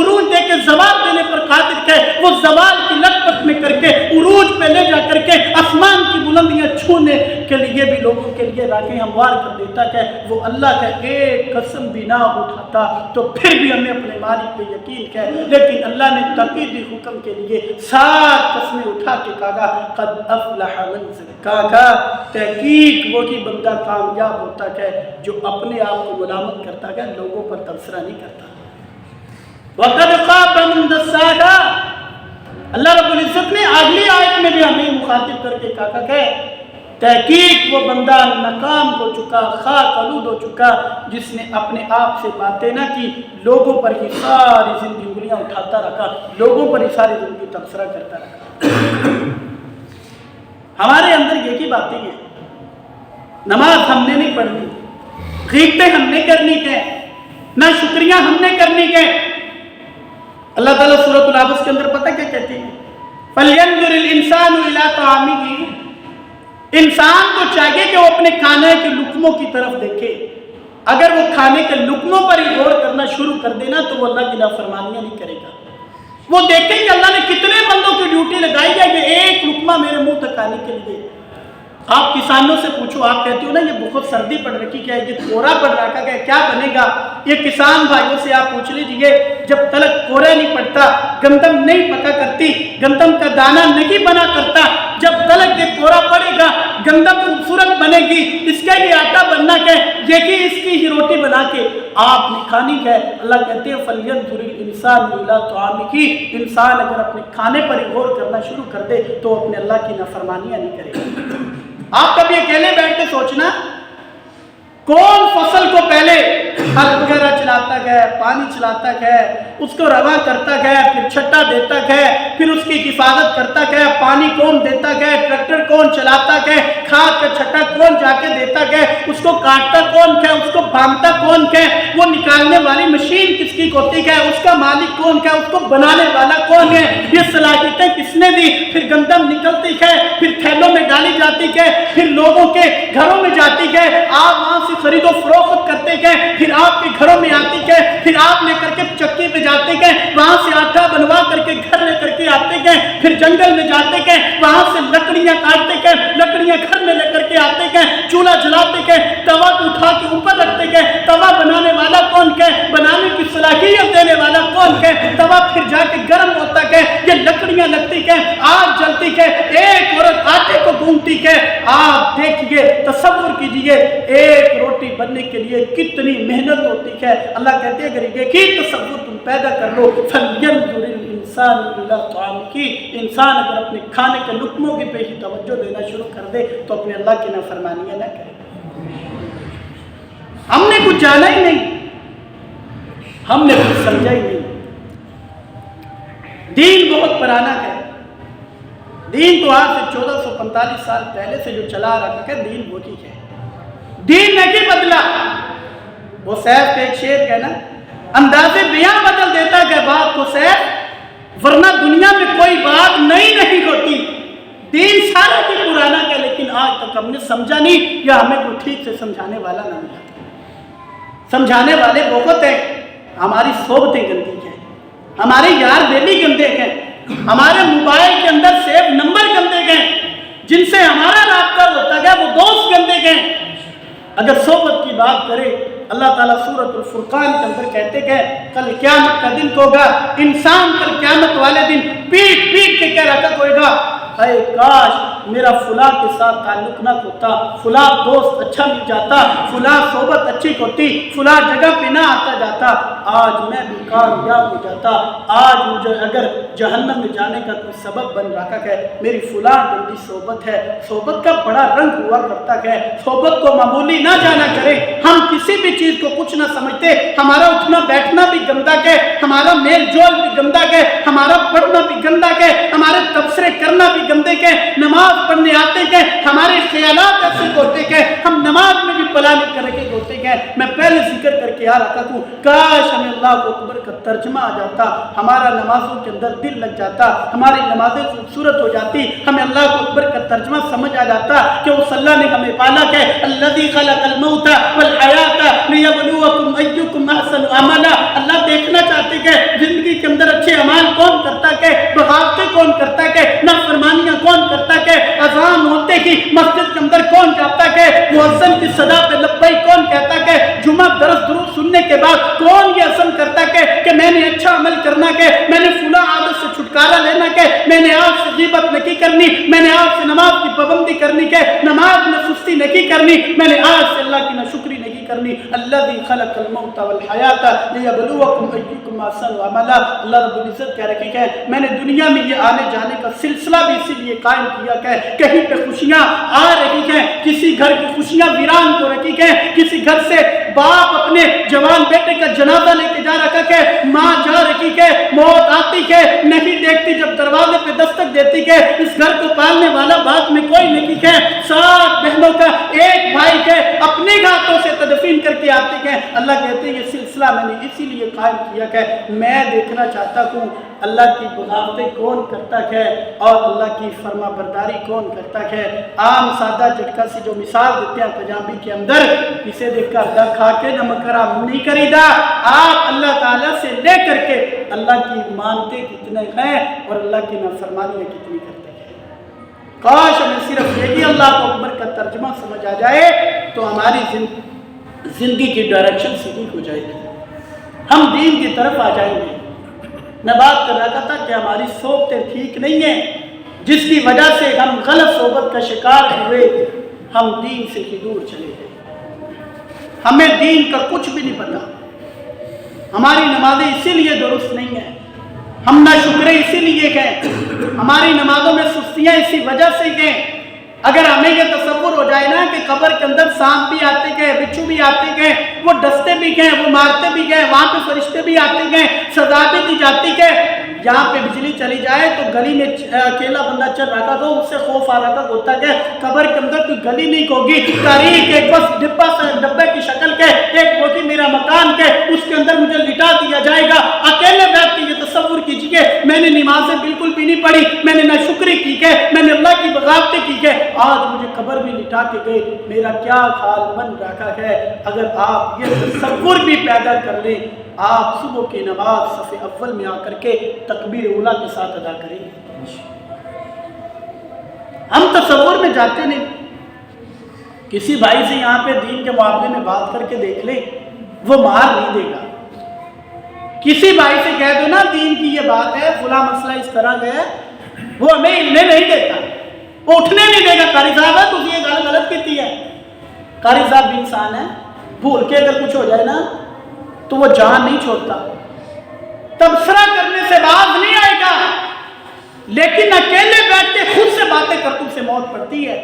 عروج دے کے زوال دینے پر قادر ہے، وہ زوال کی لپٹ میں کر کے عروج پہ لے جا کر کے آسمان کی بلندیاں چھونے کے لیے بھی لوگوں کے لیے راہیں ہموار کر دیتا ہے، وہ اللہ کا ایک قسم بھی نہ اٹھاتا تو پھر بھی ہمیں اپنے مالک پہ یقین ہے، لیکن اللہ نے تقییدی حکم کے لیے 7 قسمیں اٹھا کے کہا قد افلح من زکاہا، تحقیق وہی بندہ کامیاب ہوتا ہے جو اپنے آپ کو ملامت کرتا ہے، لوگوں پر تبصرہ نہیں کرتا۔ وقد خاب من دساہا، اللہ رب العزت نے اگلی آیت میں بھی ہمیں مخاطب کر کے کہا کہ تحقیق وہ بندہ ناکام ہو چکا، خاک آلود ہو چکا جس نے اپنے آپ سے باتیں نہ کی، لوگوں پر ہی ساری زندگی انگلیاں اٹھاتا رکھا، لوگوں پر ہی ساری زندگی تبصرہ کرتا رکھا۔ ہمارے اندر یہ کی باتیں ہیں، نماز ہم نے نہیں پڑھنی، غیبتیں ہم نے کرنی ہے، نہ شکریہ ہم نے کرنی ہے۔ اللہ تعالیٰ سورۃ العبس کے اندر پتہ کیا کہتے ہیں؟ فَلْيَنْظُرِ الْإِنسَانُ إِلَىٰ طَعَامِهِ، انسان کو چاہیے کہ وہ اپنے کھانے کے لقموں کی طرف دیکھے، اگر وہ کھانے کے لقموں پر ہی غور کرنا شروع کر دینا تو وہ اللہ کی نافرمانیاں نہیں کرے گا۔ وہ دیکھیں کہ اللہ نے کتنے بندوں کی ڈیوٹی لگائی ہے کہ ایک لقمہ میرے منہ تک آنے کے لیے۔ آپ کسانوں سے پوچھو، آپ کہتے ہو نا یہ بہت سردی پڑ رکھی ہے، یہ کورا پڑ رکھا ہے، کیا بنے گا؟ یہ کسان بھائیوں سے آپ پوچھ لیجئے، جب تلک کورا نہیں پڑتا، گندم نہیں پکا کرتی، گندم کا دانہ نہیں بنا کرتا، جب تلک یہ کورا پڑے گا گندم خوبصورت بنے گی، اس کا یہ آٹا بننا ہے، یہ اس کی ہی روٹی بنا کے آپ نے کھانی ہے۔ اللہ کہتے ہیں فَلْيَنْظُرِ الْإِنسَانُ إِلَىٰ طَعَامِهِ، انسان اگر اپنے کھانے پر ہی غور کرنا شروع کر دے تو اپنے اللہ کی نافرمانیاں نہیں کرے گا۔ آپ کبھی اکیلے بیٹھ کے سوچنا کون فصل کو پہلے ہل وغیرہ چلاتا ہے، پانی چلاتا ہے، اس کو رواں کرتا ہے، پھر چھٹا دیتا ہے، پھر اس کی حفاظت کرتا ہے، پانی کون دیتا ہے، ٹریکٹر کون چلاتا ہے، کھاد کا چھٹا کون جا کے دیتا ہے، اس کو کاٹتا کون ہے، اس کو باندھتا کون ہے، وہ نکالنے والی مشین کس کی ہوتی ہے، اس کا مالک کون ہے، اس کو بنانے والا کون ہے، یہ صلاحیتیں کس نے دی، پھر گندم نکلتی ہے، پھر تھیلوں میں ڈالی جاتی ہے، پھر لوگوں کے گھروں میں جاتی ہے، آپ وہاں سے خرید و فروخت کرتے ہیں، پھر آپ کے گھروں میں آتی ہے، پھر آپ لے کر کے چکی پہ جاتے ہیں، وہاں سے آٹا بنوا کر کے گھر لے کر کے آتے ہیں، پھر جنگل میں جاتے ہیں، وہاں سے لکڑیاں کاٹتے ہیں، لکڑیاں گھر میں لے کر کے آتے ہیں، چولہا جلاتے ہیں، توا کو اٹھا کے اوپر رکھتے ہیں، توا بنانے والا کون ہے، بنانے کی صلاحیت دینے والا کون ہے، توا پھر جا کے گرم ہوتا ہے، یہ لکڑیاں لگتی ہیں، آگ جلتی ہے، ایک عورت آٹے کو گھومتی ہے۔ آپ دیکھیے، تصور کیجئے ایک روٹی بننے کے لیے کتنی محنت ہوتی ہے۔ اللہ کہتے ہیں اگر ایک ہی تصور تم پیدا کر لو، فَلْيَنْظُرِ الْإِنسَانُ إِلَىٰ طَعَامِهِ، انسان اگر اپنے کھانے کے لقموں کی پہ ہی توجہ دینا شروع کر دے تو اپنے اللہ کی نافرمانیاں نہ کرے۔ ہم نے کچھ جانا ہی نہیں، ہم نے کچھ سمجھا ہی نہیں۔ دین بہت پرانا ہے، دین تو آج سے 1445 سال پہلے سے جو چلا رہا ہے، دین وہی ہے، دین نہیں بدلا۔ وہ سیف کا ایک شعر ہے نا، انداز بیاں بدل دیتا ہے بات کو سیف، ورنہ دنیا میں کوئی بات نئی نہیں ہوتی۔ دین سارا کی پرانا ہے، لیکن آج تک ہم نے سمجھا نہیں یا ہمیں کوئی ٹھیک سے سمجھانے والا نہ ملا۔ سمجھانے والے بہت ہیں، ہماری صحبتیں گندی ہیں، ہمارے یار بیلی گندے ہیں، ہمارے موبائل کے اندر سیو نمبر گندے ہیں، جن سے ہمارا رابطہ ہوتا ہے وہ دوست گندے ہیں۔ اگر صحبت کی بات کرے، اللہ تعالیٰ سورۃ الفرقان کے اندر کہتے ہیں کل قیامت کا دن ہوگا، انسان کل قیامت والے دن پیٹ پیٹ کے کہہ رہا ہوئے گا اے کاش میرا فلاں کے ساتھ تعلق نہ ہوتا، فلاں دوست اچھا مل جاتا، فلاں صحبت اچھی ہوتی، فلاں جگہ پہ نہ آتا جاتا، آج میں بھی کامیاب ہو جاتا، آج مجھے اگر جہنم میں جانے کا کوئی سبب بن رہا ہے میری فلاں گندی صحبت ہے۔ صحبت کا بڑا رنگ ہوا کرتا ہے، صحبت کو معمولی نہ جانا کرے۔ ہم کسی بھی چیز کو کچھ نہ سمجھتے، ہمارا اٹھنا بیٹھنا بھی گندا ہے، ہمارا میل جول بھی گندا ہے، ہمارا پڑھنا بھی گندا ہے، ہمارے تبصرے کرنا بھی گندے کے، نماز پڑھنے آتے کے ہمارے خیالات ایسے ہوتے کے ہم نماز میں بھی پلاننگ کر کے ہوتے کے۔ میں پہلے ذکر کر کے آ رہا تھا کاش ہمیں اللہ اکبر کا ترجمہ آ جاتا، ہمارا نمازوں کے اندر دل لگ جاتا، ہماری نمازیں خوبصورت ہو جاتی، ہمیں اللہ اکبر کا ترجمہ سمجھ آ جاتا کہ اس اللہ نے ہمیں پالا کہ الذی خلق الموت والحیات لیبلوکم ایکم احسن عملا۔ اللہ دیکھنا چاہتے کہ زندگی کے اندر اچھے اعمال کون کرتا کہ بغاوتیں کون کرتا کہ نافرمانیاں کون کرتا کہ اذان ہوتے ہی مسجد کے اندر کون جاتا کہ مؤذن کی صدا پہ لبیک کون کہتا کہ جمعہ درس درود سننے کے بعد کون یہ عزم کرتا کہ میں نے اچھا عمل کرنا کہ میں نے فلاں عادت سے چھٹکارا لینا کہ میں نے آپ سے غیبت نہیں کرنی، میں نے آپ سے نماز کی پابندی کرنی کہ نماز میں سستی نہیں کرنی، میں نے آج سے اللہ کی ناشکری نہیں کرنی۔ الذی خلق الموت والحیات لیبلوکم ایکم احسن عملا۔ اللہ رب العزت کہہ رہے کہ میں نے دنیا میں یہ آنے جانے کا سلسلہ بھی اسی لیے قائم کیا کہ کہیں پہ خوشیاں آ رہی ہیں، کسی گھر کی خوشیاں ویران کو رکھی کہ کسی گھر سے باپ اپنے جوان بیٹے کا جنازہ لے کے جا رکھا کہ ماں جا رکھی کہ موت آتی کہ نہیں دیکھتی، جب دروازے پہ دستک دیتی کہ اس گھر کو پالنے والا بعد میں کوئی نہیں کہ 7 بہنوں کا ایک بھائی کے اپنے ہاتھوں سے تدفین کر کے آتے کہ اللہ کہتے ہیں یہ سلسلہ میں نے اسی لیے قائم کیا کہ میں دیکھنا چاہتا ہوں اللہ کی بغاوتیں کون کرتا ہے اور اللہ کی فرما برداری کون کرتا ہے۔ عام سادہ جھٹکا سی جو مثال دیتے ہیں پنجابی کے اندر، اسے دیکھ کر دا کھا کے نہ مکرا نہیں کری دا۔ آپ اللہ تعالیٰ سے لے کر کے اللہ کی مانتے کتنے ہیں اور اللہ کی نافرمانیاں کتنی کرتے ہیں۔ کاش ہمیں صرف یہی اللہ اکبر کا ترجمہ سمجھ آ جائے تو ہماری زندگی کی ڈائریکشن سیدھی ہو جائے گی، ہم دین کی طرف آ جائیں گے۔ میں بات کر رہا تھا کہ ہماری صحبتیں ٹھیک نہیں ہیں، جس کی وجہ سے ہم غلط صحبت کا شکار ہوئے، ہم دین سے ہی دور چلے گئے، ہمیں دین کا کچھ بھی نہیں پتا، ہماری نمازیں اسی لیے درست نہیں ہیں، ہم ناشکرے اسی لیے گئے، ہماری نمازوں میں سستیاں اسی وجہ سے گئے۔ اگر ہمیں یہ تصور ہو جائے نا کہ قبر کے اندر سانپ بھی آتے گئے، بچھو بھی آتے گئے، وہ ڈستے بھی گئے، وہ مارتے بھی گئے، وہاں پہ فرشتے بھی آتے گئے، سزا بھی دی جاتی گئے، جہاں پہ بجلی چلی جائے تو گلی میں اکیلا بندہ چل رہا تھا تو اس سے خوف آ رہا تھا، ہوتا کہ قبر کے اندر کوئی گلی نہیں ہوگی، تاریخ ایک بس ڈبے کی شکل کے ایک ہوگی میرا مکان کے، اس کے اندر مجھے لٹا دیا جائے گا۔ اکیلے بیٹھ کے یہ تصور کیجیے میں نے نمازیں بالکل بھی نہیں پڑھی، میں نے ناشکری کی کہ میں نے اللہ کی بغاوتیں کی کہ آج مجھے قبر بھی لٹا کے گئے، میرا کیا حال بن رکھا ہے۔ اگر آپ یہ تصور بھی پیدا کر لیں، آپ صبح کی نماز صف اول میں آ کر کے تکبیر اولیٰ کے ساتھ ادا کریں گے۔ ہم تصور میں جاتے نہیں، کسی بھائی سے یہاں پہ دین کے معاملے میں بات کر کے دیکھ لیں، وہ مار نہیں دے گا۔ کسی بھائی سے کہہ دو نا دین کی یہ بات ہے، فلاں مسئلہ اس طرح کا ہے، وہ ہمیں ہلنے نہیں دیتا، وہ اٹھنے نہیں دے گا۔ قاری صاحب ہے تجھے یہ گل غلط کیتی ہے، قاری صاحب بھی انسان ہے، بھول کے اگر کچھ ہو جائے نا تو وہ جان نہیں چھوڑتا، تبصرہ کرنے سے باز نہیں آئے گا، لیکن اکیلے بیٹھ کے خود سے باتیں کرتوں سے موت پڑتی ہے۔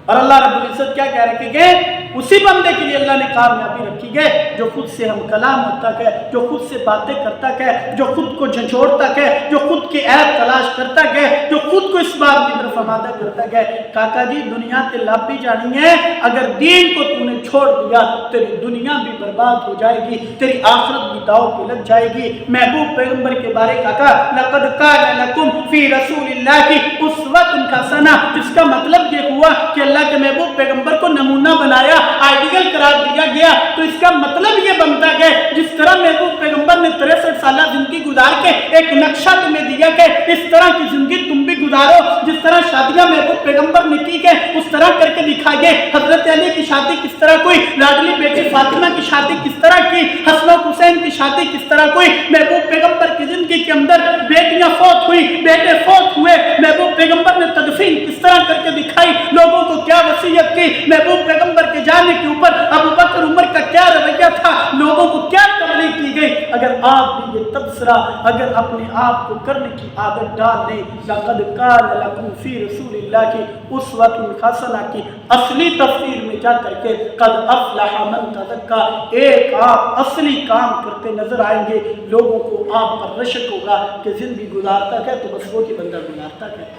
اور اللہ رب العزت کیا کہہ رکھے گئے؟ اسی بندے کے لیے اللہ نے کامیابی رکھی گئے جو خود سے ہم کلام ہوتا ہے، جو خود سے باتیں کرتا ہے، جو خود کو جھنجھوڑتا ہے، جو خود کے عیب تلاش کرتا ہے، جو خود کو اس بات کی طرف آمادہ کرتا ہے۔ کاکا جی دنیا تے لب بھی جانی ہے، اگر دین کو تو نے چھوڑ دیا تیری دنیا بھی برباد ہو جائے گی، تیری آخرت بھی داؤ پہ لگ جائے گی۔ محبوب پیغمبر کے بارے کاکا لقد کان لکم فی رسول اللہ اسوۃ حسنہ، اس کا مطلب یہ ہوا کہ اللہ کے محبوب پیغمبر کو نمونہ بنایا، آئیڈیل قرار دیا گیا، تو اس کا مطلب یہ بنتا ہے جس طرح محبوب پیغمبر نے 63 سالہ زندگی گزار کے ایک نقشہ تمہیں دیا کہ اس طرح کی زندگی تم بھی گزارو، جس طرح شادیاں محبوب پیغمبر نے کی کہ اس طرح کر کے دکھائیے۔ حضرت علی کی شادی کس طرح کوئی، لاڈلی بیٹی فاطمہ کی شادی کس طرح کی، حسن و حسین کی شادی کس طرح کوئی، محبوب پیغمبر کی زندگی کے اندر بیٹیاں فوت ہوئی، بیٹے فوت ہوئے، محبوب پیغمبر نے تدفین کس طرح کر کے دکھائی، لوگوں کو کیا وصیت کی، محبوب پیغمبر کے جانے کے اوپر ابو بکر عمر کا کیا رویہ تھا، لوگوں کو کیا تبلیغ کی گئی اگر آپ بھی یہ تبصرہ اگر اپنے آپ کو کرنے کی عادت ڈال لیں، لقد کان لکم فی رسول اللہ کی اسوۃ حسنہ کی اصلی تفسیر میں جا کر کے قد افلح من تزکیٰ ایک آپ اصلی کام کرتے نظر آئیں گے، لوگوں کو آپ پر رشک ہوگا کہ زندگی گزارتا ہے تو بس وہ کی بندہ گزارتا ہے۔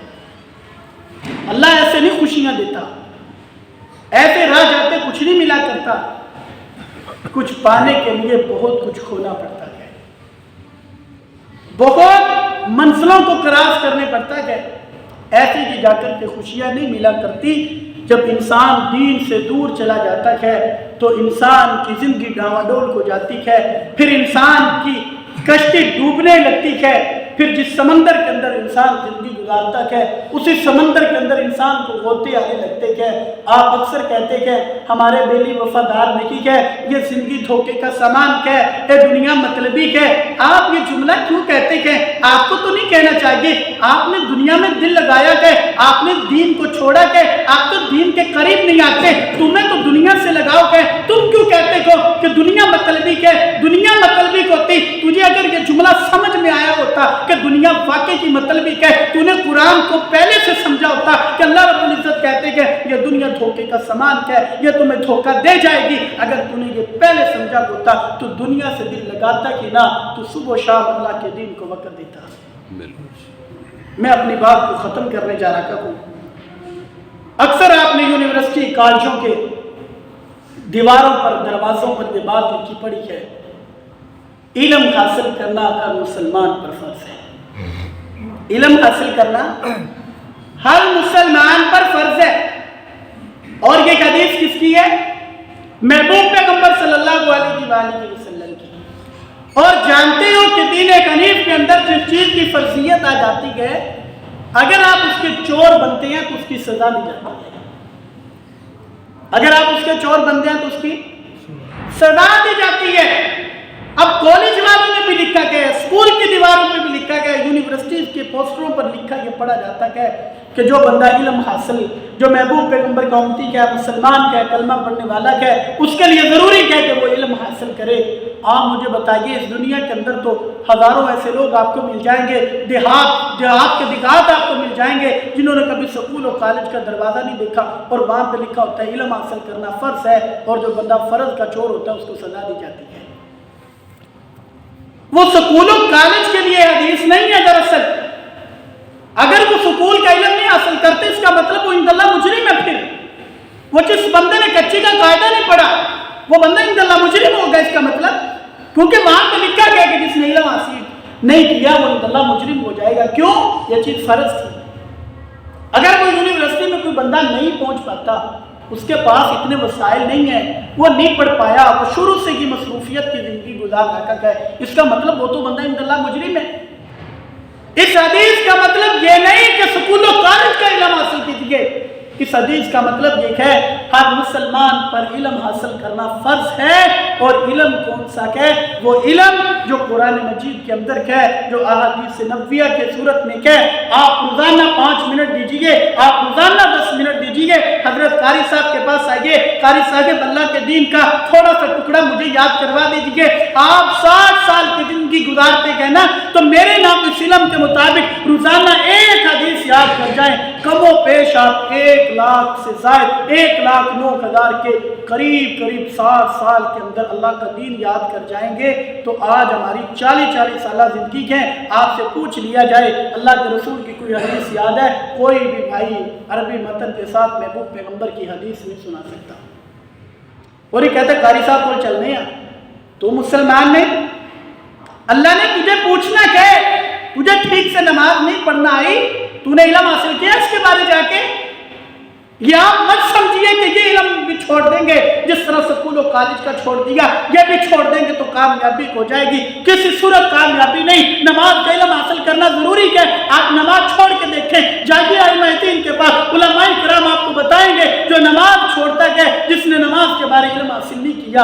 اللہ ایسے نہیں خوشیاں دیتا، ایسے راہ جاتے کچھ نہیں ملا کرتا، کچھ پانے کے لیے بہت کچھ کھونا پڑتا ہے، بہت منزلوں کو کراس کرنے پڑتا ہے، ایسے ہی جا کر کے خوشیاں نہیں ملا کرتی۔ جب انسان دین سے دور چلا جاتا ہے تو انسان کی زندگی ڈاواڈول ہو جاتی ہے، پھر انسان کی کشتی ڈوبنے لگتی ہے، پھر جس سمندر کے اندر انسان زندگی گزارتا ہے اسی سمندر کے اندر انسان کو غوطے آنے لگتے ہیں۔ آپ اکثر کہتے ہیں ہمارے بیلی وفادار نہیں ہے، یہ زندگی دھوکے کا سامان ہے، یہ دنیا مطلبی ہے۔ آپ یہ جملہ کیوں کہتے ہیں؟ آپ کو تو نہیں کہنا چاہیے، آپ نے دنیا میں دل لگایا ہے، آپ نے دین کو چھوڑا ہے، آپ تو دین کے قریب نہیں آتے، تمہیں تو دنیا سے لگاؤ ہے، تم کیوں کہتے ہو کہ دنیا مطلبی ہے؟ دنیا مطلبی ہوتی، تجھے اگر یہ جملہ سمجھ میں آیا ہوتا کہ دنیا واقعی کی مطلبی ہے، تو نے قرآن کو پہلے سے سمجھا ہوتا کہ اللہ رب العزت کہتے ہیں یہ دنیا دھوکے کا سامان ہے، یہ تمہیں دھوکہ دے جائے گی۔ اگر تو نے یہ پہلے سمجھا ہوتا تو دنیا سے دل لگاتا کہ نہ، تو صبح و شام اللہ کے دین کو وقت دیتا۔ میں اپنی بات کو ختم کرنے جا رہا ہوں۔ اکثر آپ نے یونیورسٹی کالجوں کے دیواروں پر دروازوں پر یہ بات لکھی پڑی ہے، علم حاصل کرنا ہر مسلمان پر فرض ہے۔ علم حاصل کرنا ہر مسلمان پر فرض ہے۔ اور یہ حدیث کس کی ہے؟ محبوب پیغمبر صلی اللہ علیہ وآلہ وسلم کی۔ اور جانتے ہو کہ دین حنیف کے اندر جس چیز کی فرضیت آ جاتی ہے، اگر آپ اس کے چور بنتے ہیں تو اس کی سزا دی جاتی ہے، اگر آپ اس کے چور بنتے ہیں تو اس کی سزا دی جاتی ہے۔ اب کالج والوں نے بھی لکھا گیا، اسکول کی دیواروں پہ بھی لکھا گیا، یونیورسٹیز کے پوسٹروں پر لکھا یہ پڑھا جاتا ہے کہ جو بندہ علم حاصل، جو محبوب پیغمبر کا امتی ہے، مسلمان کا ہے، کلمہ پڑھنے والا ہے، اس کے لیے ضروری ہے کہ وہ علم حاصل کرے۔ آپ مجھے بتائیے اس دنیا کے اندر تو ہزاروں ایسے لوگ آپ کو مل جائیں گے، دیہات کے دیہات آپ کو مل جائیں گے جنہوں نے کبھی سکول اور کالج کا دروازہ نہیں دیکھا، اور وہاں پہ لکھا ہوتا ہے علم حاصل کرنا فرض ہے، اور جو بندہ فرض کا چور ہوتا ہے اس کو سزا دی جاتی ہے۔ وہ سکول و کالج کے لیے حدیث نہیں ہے دراصل۔ اگر وہ سکول کا علم نہیں حاصل کرتے اس کا مطلب وہ عند اللہ مجرم ہے۔ پھر وہ جس بندے نے کچی کا قاعدہ نہیں پڑھا وہ بندہ عند اللہ مجرم ہوگا، اس کا مطلب، کیونکہ وہاں پہ لکھا گیا کہ جس نے علم حاصل نہیں کیا وہ عند اللہ مجرم ہو جائے گا۔ کیوں؟ یہ چیز فرض تھی۔ اگر کوئی یونیورسٹی میں کوئی بندہ نہیں پہنچ پاتا، اس کے پاس اتنے وسائل نہیں ہیں، وہ نہیں پڑھ پایا، وہ شروع سے ہی مصروفیت کی زندگی گزار رکھا ہے، اس کا مطلب وہ تو بندہ عند اللہ مجرم ہے۔ اس حدیث کا مطلب یہ نہیں کہ سکول و کالج کا علم حاصل کیجیے، اس حدیث کا مطلب یہ ہے ہر مسلمان پر علم حاصل کرنا فرض ہے۔ اور علم کون سا ہے؟ وہ علم جو قرآن مجید کے اندر ہے، جو احادیث نبویہ کے صورت میں ہے۔ آپ روزانہ 5 منٹ دیجیے، آپ روزانہ 10 منٹ دیجیے، حضرت قاری صاحب کے پاس آئیے، قاری صاحب اللہ کے دین کا تھوڑا سا ٹکڑا مجھے یاد کروا دیجیے۔ آپ 60 سال کی زندگی گزارتے گئے نا، تو میرے نام اس علم کے مطابق روزانہ ایک حدیث یاد کر جائیں، کم و بیش آپ 1 لاکھ سے زائد 1,09,000 کے قریب 60 سال کے اندر اللہ کا دین یاد کر جائیں گے۔ تو آج ہماری 40 سالہ زندگی ہے، آپ سے پوچھ لیا جائے اللہ کے رسول کی کوئی حدیث یاد ہے؟ کوئی بھی بھائی عربی متن کے ساتھ محبوب پیغمبر کی حدیث نہیں سنا سکتا۔ اور یہ کہتا ہے قاری صاحب کو چلنے ہیں، تو مسلمان نے اللہ نے تجھے پوچھنا کہ تجھے ٹھیک سے نماز نہیں پڑھنا آئی، تو نے علم حاصل کیا اس کے بارے جا کے؟ یہ آپ مت سمجھیے کہ یہ علم بھی چھوڑ دیں گے جس طرح سکول و کالج کا چھوڑ دیا، یہ بھی چھوڑ دیں گے تو کامیابی ہو جائے گی، کسی صورت کامیابی نہیں۔ نماز کا علم حاصل کرنا ضروری ہے۔ آپ نماز چھوڑ کے دیکھیں، جائیے ائمہ دین کے پاس، علماء کرام آپ کو بتائیں گے جو نماز چھوڑتا ہے، جس نے نماز کے بارے علم حاصل نہیں کیا،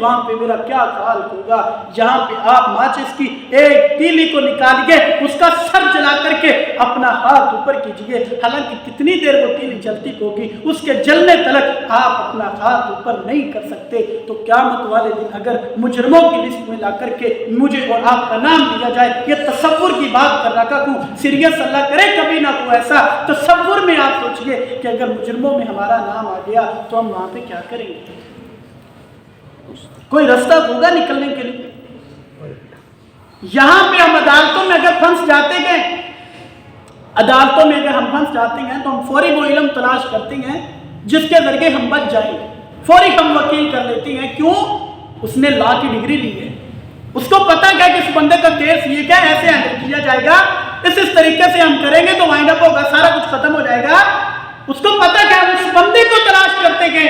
وہاں پہ میرا کیا حال ہوگا۔ یہاں پہ آپ ماچس کی ایک تیلی کو نکالیے، اس کا سر جلا کر کے اپنا ہاتھ اوپر کیجئے، حالانکہ کتنی دیر وہ تیلی جلتی ہوگی، اس کے جلنے تلک آپ اپنا ہاتھ اوپر نہیں کر سکتے۔ تو قیامت والے دن اگر مجرموں کی لسٹ میں لا کر کے مجھے اور آپ کا نام لیا جائے، یہ تصور کی بات کر رکھا ہوں، سیریس اللہ کرے کبھی نہ ہو ایسا تصور میں آپ سوچئے کہ اگر مجرموں میں ہمارا نام آ گیا تو ہم وہاں پہ کیا کریں گے؟ کوئی رستہ ہوگا نکلنے کے لیے؟ یہاں پہ ہم عدالتوں میں اگر پھنس جاتے ہیں، عدالتوں میں اگر ہم پھنس جاتے ہیں تو ہم فوری وہ علم تلاش کرتے ہیں جس کے ذریعے ہم بچ جائیں گے، فوری ہم وکیل کر لیتے ہیں۔ کیوں؟ اس نے لا کی ڈگری لی ہے، اس کو پتا کیا کہ اس بندے کا کیس یہ کیا ایسے ہینڈل کیا جائے گا، اس طریقے سے ہم کریں گے تو وائنڈ اپ ہوگا، سارا کچھ ختم ہو جائے گا۔ اس کو پتا کیا اس بندے کو تلاش کرتے ہیں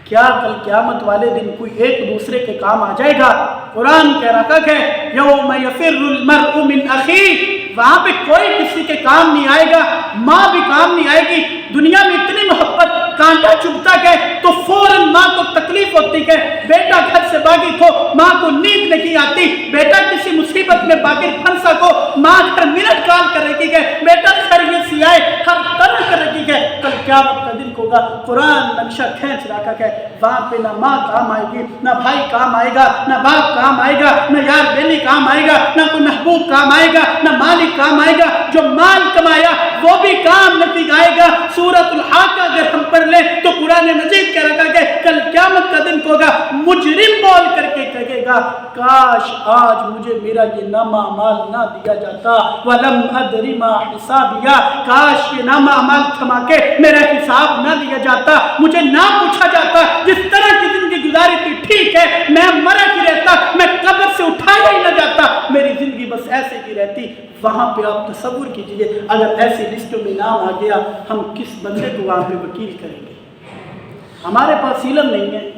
کیا کل قیامت والے دن کوئی ایک دوسرے کے کام آ جائے گا۔ قرآن کہہ رکھا ہے یوم یفر المرء من اخیہ، وہاں پہ کوئی کسی کے کام نہیں آئے گا، ماں بھی کام نہیں آئے گی۔ دنیا میں اتنی محبت، کانٹا چبھتا ہے تو فوراً ماں کو تکلیف ہوتی ہے، بیٹا گھر سے باغی کو ماں کو نیند نہیں آتی، بیٹا کسی مصیبت میں باغی پھنسا کو ماں ہر منٹ کال کر رہی ہے، بیٹا خیریت سے آئے ہر طرح کر رہی ہے۔ کل قیامت کا دن ہوگا، قرآن نقشہ کھینچ رکھا ہے، وہاں پہ نہ ماں کام آئے گی، نہ بھائی کام آئے گا، نہ باپ کام آئے گا، نہ یار بیلی کام آئے گا، نہ کوئی محبوب کام آئے گا، نہ مالک کام آئے گا۔ جو مال کمایا وہ بھی کام نہیں آئے گا۔ سورۃ الحاقہ اگر ہم پڑھ لیں تو قرآن مجید کہہ رکھا ہے کل قیامت کا دن ہوگا، مجرم بول کر کے کہے گا کاش آج مجھے میرا یہ نامہ اعمال نہ دیا جاتا، وَلَمْ أَدْرِ مَا حِسَابِيَا، کاش یہ نامہ اعمال تھما کے میرا حساب نہ دیا جاتا، مجھے نہ پوچھا جاتا جس طرح کی زندگی گزاری تھی ٹھیک ہے، میں مرا ہی رہتا، میں قبر سے اٹھایا ہی نہ جاتا، میری زندگی بس ایسے ہی رہتی۔ وہاں پہ آپ تصور کیجئے اگر ایسی لسٹوں میں نام آ گیا، ہم کس بندے کو وہاں پہ وکیل کریں گے؟ ہمارے پاس علم نہیں ہے۔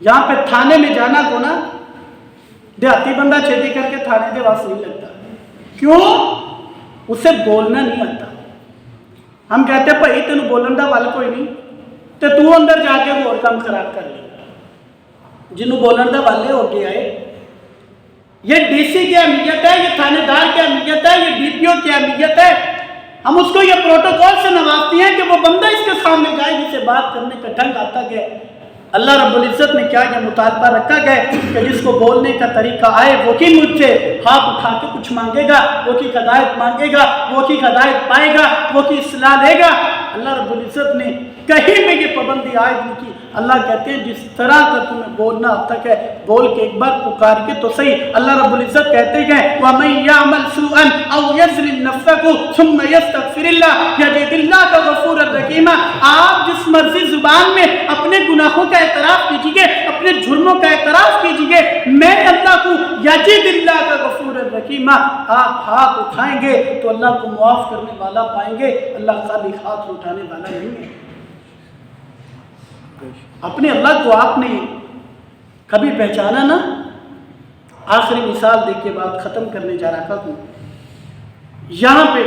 یہاں پہ تھانے میں جانا کو نا دیہاتی بندہ چھیتی کر کے تھانے کے واس نہیں لگتا، کیوں؟ اسے بولنا نہیں آتا۔ ہم کہتے ہیں بھائی تینوں بولن دا وال کوئی نہیں تو اندر جا کے وہ اور کام خراب کر لے، جنہوں بولن دا والے ہو کے آئے۔ یہ ڈی سی کی اہمیت ہے، یہ تھانے دار کی اہمیت ہے، یہ ڈی پی او کی اہمیت ہے۔ ہم اس کو یہ پروٹوکول سے نوازتے ہیں کہ وہ بندہ اس کے سامنے جائے جسے بات کرنے کا ڈھنگ آتا ہے۔ اللہ رب العزت نے کیا یہ مطالبہ رکھا ہے کہ جس کو بولنے کا طریقہ آئے وہ کی مجھ سے ہاتھ اٹھا کے کچھ مانگے گا، وہ کی ہدایت مانگے گا، وہ کی ہدایت پائے گا، وہ کی اصلاح لے گا۔ اللہ رب العزت نے کہیں میں یہ پابندی عائد نہیں کی۔ اللہ کہتے ہیں جس طرح کا تمہیں بولنا اب تک ہے بول کے ایک بار پکار کے تو صحیح۔ اللہ رب العزت کہتے ہیں وَمَن يَعْمَلْ سُوءًا أَوْ يَظْلِمْ نَفْسَهُ ثُمَّ يَسْتَغْفِرِ اللَّهَ يَجِدِ اللَّهَ غَفُورًا رَحِيمًا۔ آپ جس مرضی زبان میں اپنے گناہوں کا اعتراف کیجیے، اپنے جرموں کا اعتراف کیجیے، میں اللہ کو یجد اللہ کا غفور الرحیم، آپ ہاتھ اٹھائیں گے تو اللہ کو معاف کرنے والا پائیں گے۔ اللہ خالی ہاتھ اٹھانے والا نہیں ہے۔ اپنے اللہ کو آپ نے کبھی پہچانا نا؟ آخری مثال دے کے بات ختم کرنے جا رہا ہوں۔ یہاں پہ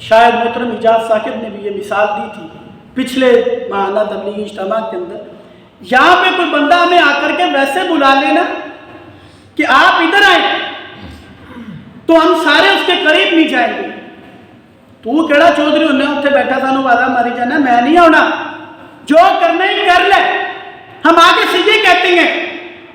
شاید محترم اجاز ثاقب نے بھی یہ مثال دی تھی پچھلے ماہانہ تبلیغی اجتماع کے اندر۔ یہاں پہ کوئی بندہ ہمیں آ کر کے ویسے بلا لینا کہ آپ ادھر آئیں تو ہم سارے اس کے قریب نہیں جائیں گے۔ تو کہڑا چودھری ہونے اتنے بیٹھا سانو وعدہ ماری جانا، میں نہیں آنا، جو کرنا ہی کر لے۔ ہم آگے سے یہ کہتے ہیں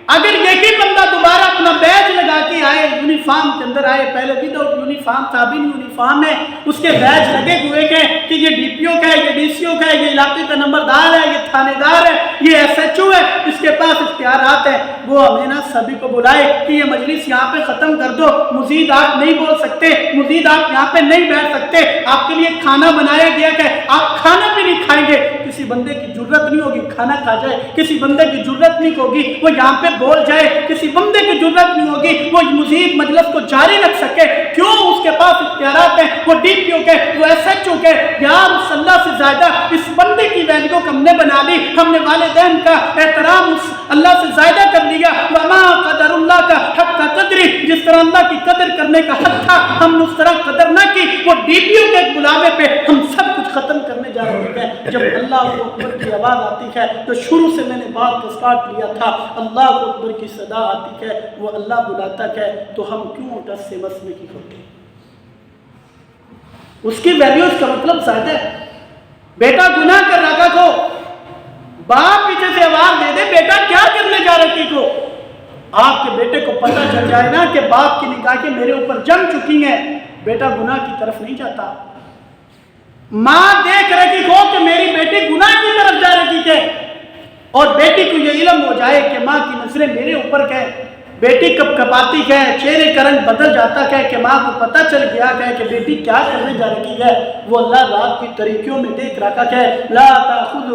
اگر یہی بندہ دوبارہ اپنا بیج لگا کے آئے، یونیفارم کے اندر آئے، پہلے وداؤٹ یونیفارم تابعین یونیفارم ہے، اس کے بیج لگے ہوئے ہیں کہ یہ ڈی پی او کا ہے، یہ ڈی سی او کا ہے، یہ علاقے کا نمبردار ہے، یہ تھانے دار ہے، یہ ایس ایچ او ہے، اس کے پاس اختیارات ہیں، وہ ہمیں نا سبھی کو بلائے کہ یہ مجلس یہاں پہ ختم کر دو، مزید آپ نہیں بول سکتے، مزید آپ یہاں پہ نہیں بیٹھ سکتے، آپ کے لیے کھانا بنایا گیا ہے، آپ کھانا بھی نہیں کھائیں گے۔ کسی بندے کی جرت نہیں ہوگی کھانا کھا جائے، کسی بندے کی جرت نہیں ہوگی وہ یہاں پہ بول جائے، کسی بندے کی جرت نہیں ہوگی وہ مزید مجلس کو جاری رکھ سکے۔ کیوں؟ اس کے پاس اختیارات ہیں، وہ ڈی پی او کے، وہ ایس ایچ او کے۔ یار اس اللہ سے زیادہ اس بندے کی ویلیو ہم نے بنا لی، ہم نے والدین کا احترام اس اللہ سے زیادہ کر لیا۔ وما قدر اللہ کا حق قدر اتری جس طرح اللہ کی قدر کرنے کا حق تھا ہم نے اس طرح قدر نہ کی. وہ ڈیپیو کے بلاوے پہ ہم سب کچھ ختم کرنے جا رہے ہیں. جب اللہ اکبر کی آواز آتی ہے تو شروع سے میں نے بات کو سٹارٹ لیا تھا, اللہ اکبر کی صدا آتی ہے, وہ اللہ بلاتا ہے تو ہم کیوں ڈس سے مس نہیں ہوتے. اس کی ویلیو اس کا مطلب زیادہ ہے. بیٹا گناہ کر رہا کو باپ پیچھے سے آواز دے دے بیٹا کیا کرنے جا رہی کو, آپ کے بیٹے کو پتہ چل جائے نا کہ باپ کی نگاہیں میرے اوپر جم چکی ہیں, بیٹا گناہ کی طرف نہیں جاتا. ماں دیکھ رہی ہو کہ میری بیٹی گناہ کی طرف جا رہی ہے اور بیٹی کو یہ علم ہو جائے کہ ماں کی نظریں میرے اوپر ہے, بیٹی کب کپاتی ہے, چہرے کا رنگ بدل جاتا ہے کہ ماں کو پتہ چل گیا ہے کہ بیٹی کیا کرنے جا رہی ہے. وہ اللہ رات کی طریقوں میں دیکھ رکھا ہے. لا تأخذہ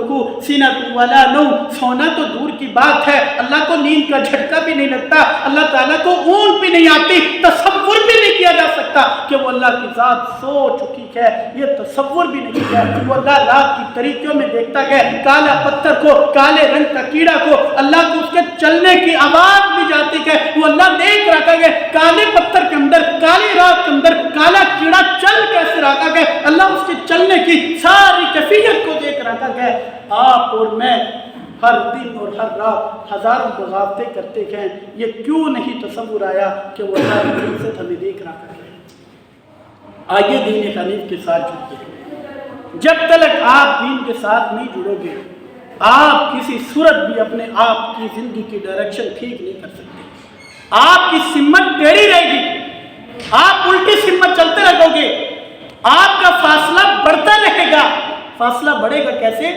سنۃ ولا نوم, سونا تو دور کی بات ہے, اللہ کو نیند کا جھٹکا بھی نہیں لگتا, اللہ تعالیٰ کو اونگ بھی نہیں آتی, تصور بھی نہیں کیا جا سکتا کہ وہ اللہ کی ذات سو چکی ہے, یہ تصور بھی نہیں ہے. وہ اللہ رات کی طریقوں میں دیکھتا ہے, کالا پتھر کو, کالے رنگ کا کیڑا کو, اللہ کو اس کے چلنے کی آواز بھی جاتی ہے. وہ اللہ دیکھ رکھا ہے کالے پتھر کے اندر, کالی رات کے اندر کالا کیڑا چل کیسے رکھا ہے, اللہ اس کے چلنے کی ساری کیفیت کو دیکھ رکھا ہے. آپ اور میں ہر دن اور ہر رات ہزاروں بغاوتیں کرتے ہیں, یہ کیوں نہیں تصور آیا کہ وہ اللہ کی عزت ہمیں دیکھ رکھا ہے. آئیے دین حنیف کے ساتھ جڑتے ہیں. جب تک آپ دین کے ساتھ نہیں جڑو گے آپ کسی صورت بھی اپنے آپ کی زندگی کی ڈائریکشن ٹھیک نہیں کر سکتے. آپ کی سمت ٹیڑھی رہے گی, آپ الٹی سمت چلتے رہو گے, آپ کا فاصلہ بڑھتا رہے گا. فاصلہ بڑھے گا کیسے؟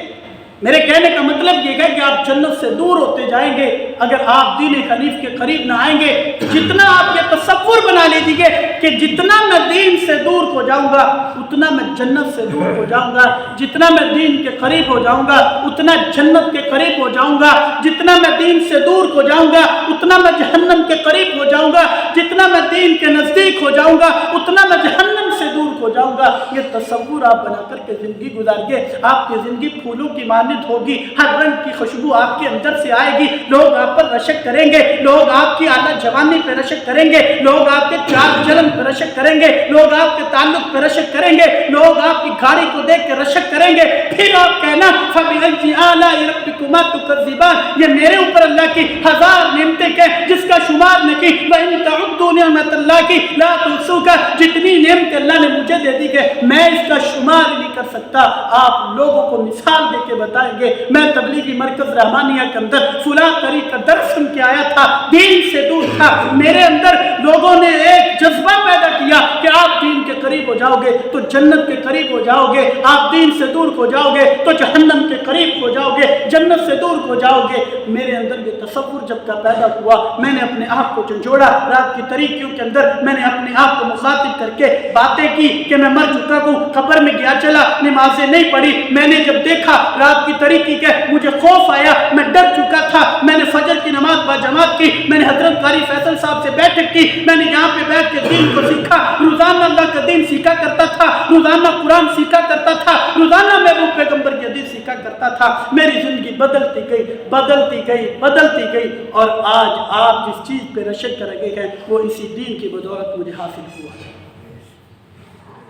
میرے کہنے کا مطلب یہ ہے کہ آپ جنت سے دور ہوتے جائیں گے اگر آپ دین حنیف کے قریب نہ آئیں گے. جتنا آپ یہ تصور بنا لیجیے کہ جتنا میں دین سے دور ہو جاؤں گا اتنا میں جنت سے دور ہو جاؤں گا, جتنا میں دین کے قریب ہو جاؤں گا اتنا جنت کے قریب ہو جاؤں گا, جتنا میں دین سے دور ہو جاؤں گا اتنا میں جہنم کے قریب ہو جاؤں گا, جتنا میں دین کے نزدیک ہو جاؤں گا اتنا میں جہنم سے دور ہو جاؤں گا. یہ تصور آپ بنا کر کے زندگی گزاریے, آپ کی زندگی پھولوں کی مانند ہوگی, ہر رنگ کی خوشبو آپ کے اندر سے آئے گی, لوگ آپ پر رشک کریں گے, لوگ آپ کی اعلیٰ جوانی پہ رشک کریں گے, لوگ آپ کے چال چلن پہ رشک کریں گے, لوگ آپ کے تعلق پہ رشک کریں گے, لوگ آپ کی گاڑی کو دیکھ کے رشک کریں گے. پھر آپ کہنا فَبِأَيِّ آلَاءِ رَبِّكُمَا تُكَذِّبَانِ, یہ میرے اوپر اللہ کی ہزار نعمتیں ہیں جس کا شمار نہیں کی. وَإِن تَعُدُّوا نِعْمَتَ اللَّهِ لَا تُحْصُوهَا, جتنی نعمت اللہ نے مجھے دے دی ہے میں اس کا شمار نہیں کر سکتا. آپ لوگوں کو مثال دے کے بتائیں گے, میں تبلیغی مرکز رحمانیہ کے اندر فلاں طریق کا درس سن کے آیا تھا, دین سے دور تھا, میرے اندر لوگوں نے ایک جذبہ پیدا کیا کہ آپ دین کے قریب ہو جاؤ گے تو جنت کے قریب ہو جاؤ گے, آپ دین سے دور ہو جاؤ گے تو جہنم کے قریب ہو جاؤ گے, جنت سے دور ہو جاؤ گے. میرے اندر یہ تصور جب کا پیدا ہوا میں نے اپنے آپ کو جھنجھوڑا, رات کی طریقوں کے اندر میں نے اپنے آپ کو مخاطب کر کے باتیں کی کہ میں مر چکا ہوں, قبر میں گیا چلا, نمازیں نہیں پڑھی. میں نے جب دیکھا رات کی طریقی کے مجھے خوف آیا, میں ڈر چکا تھا. میں نے فجر کی نماز با جماعت کی, میں نے حضرت قاری فیصل صاحب سے بیٹھک کی, میں نے یہاں پہ بیٹھ کے دین کو سیکھا, روزانہ اللہ کا دین سیکھا کرتا تھا, روزانہ قرآن سیکھا کرتا تھا, روزانہ محبوب پیغمبر کی حدیث سیکھا کرتا تھا. میری زندگی بدلتی گئی بدلتی گئی بدلتی گئی اور آج آپ جس چیز پہ رشک کر رہے ہیں وہ اسی دین کی بدولت مجھے حاصل ہوا.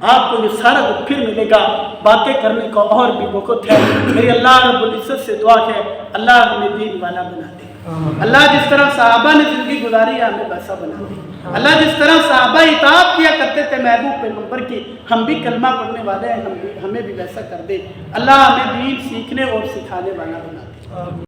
آپ کو یہ سارا کچھ پھر ملے گا, باتیں کرنے کا اور بھی بہت ہے. میری اللہ رب العزت سے دعا ہے اللہ ہمیں دین والا بنا دے. اللہ جس طرح صحابہ نے زندگی گزاری ہے ہمیں ویسا بنا دے. اللہ جس طرح صحابہ اطاعت کیا کرتے تھے محبوب پیغمبر کی, ہم بھی کلمہ پڑھنے والے ہیں, ہمیں بھی ویسا کر دے. اللہ ہمیں دین سیکھنے اور سکھانے والا بنا دے.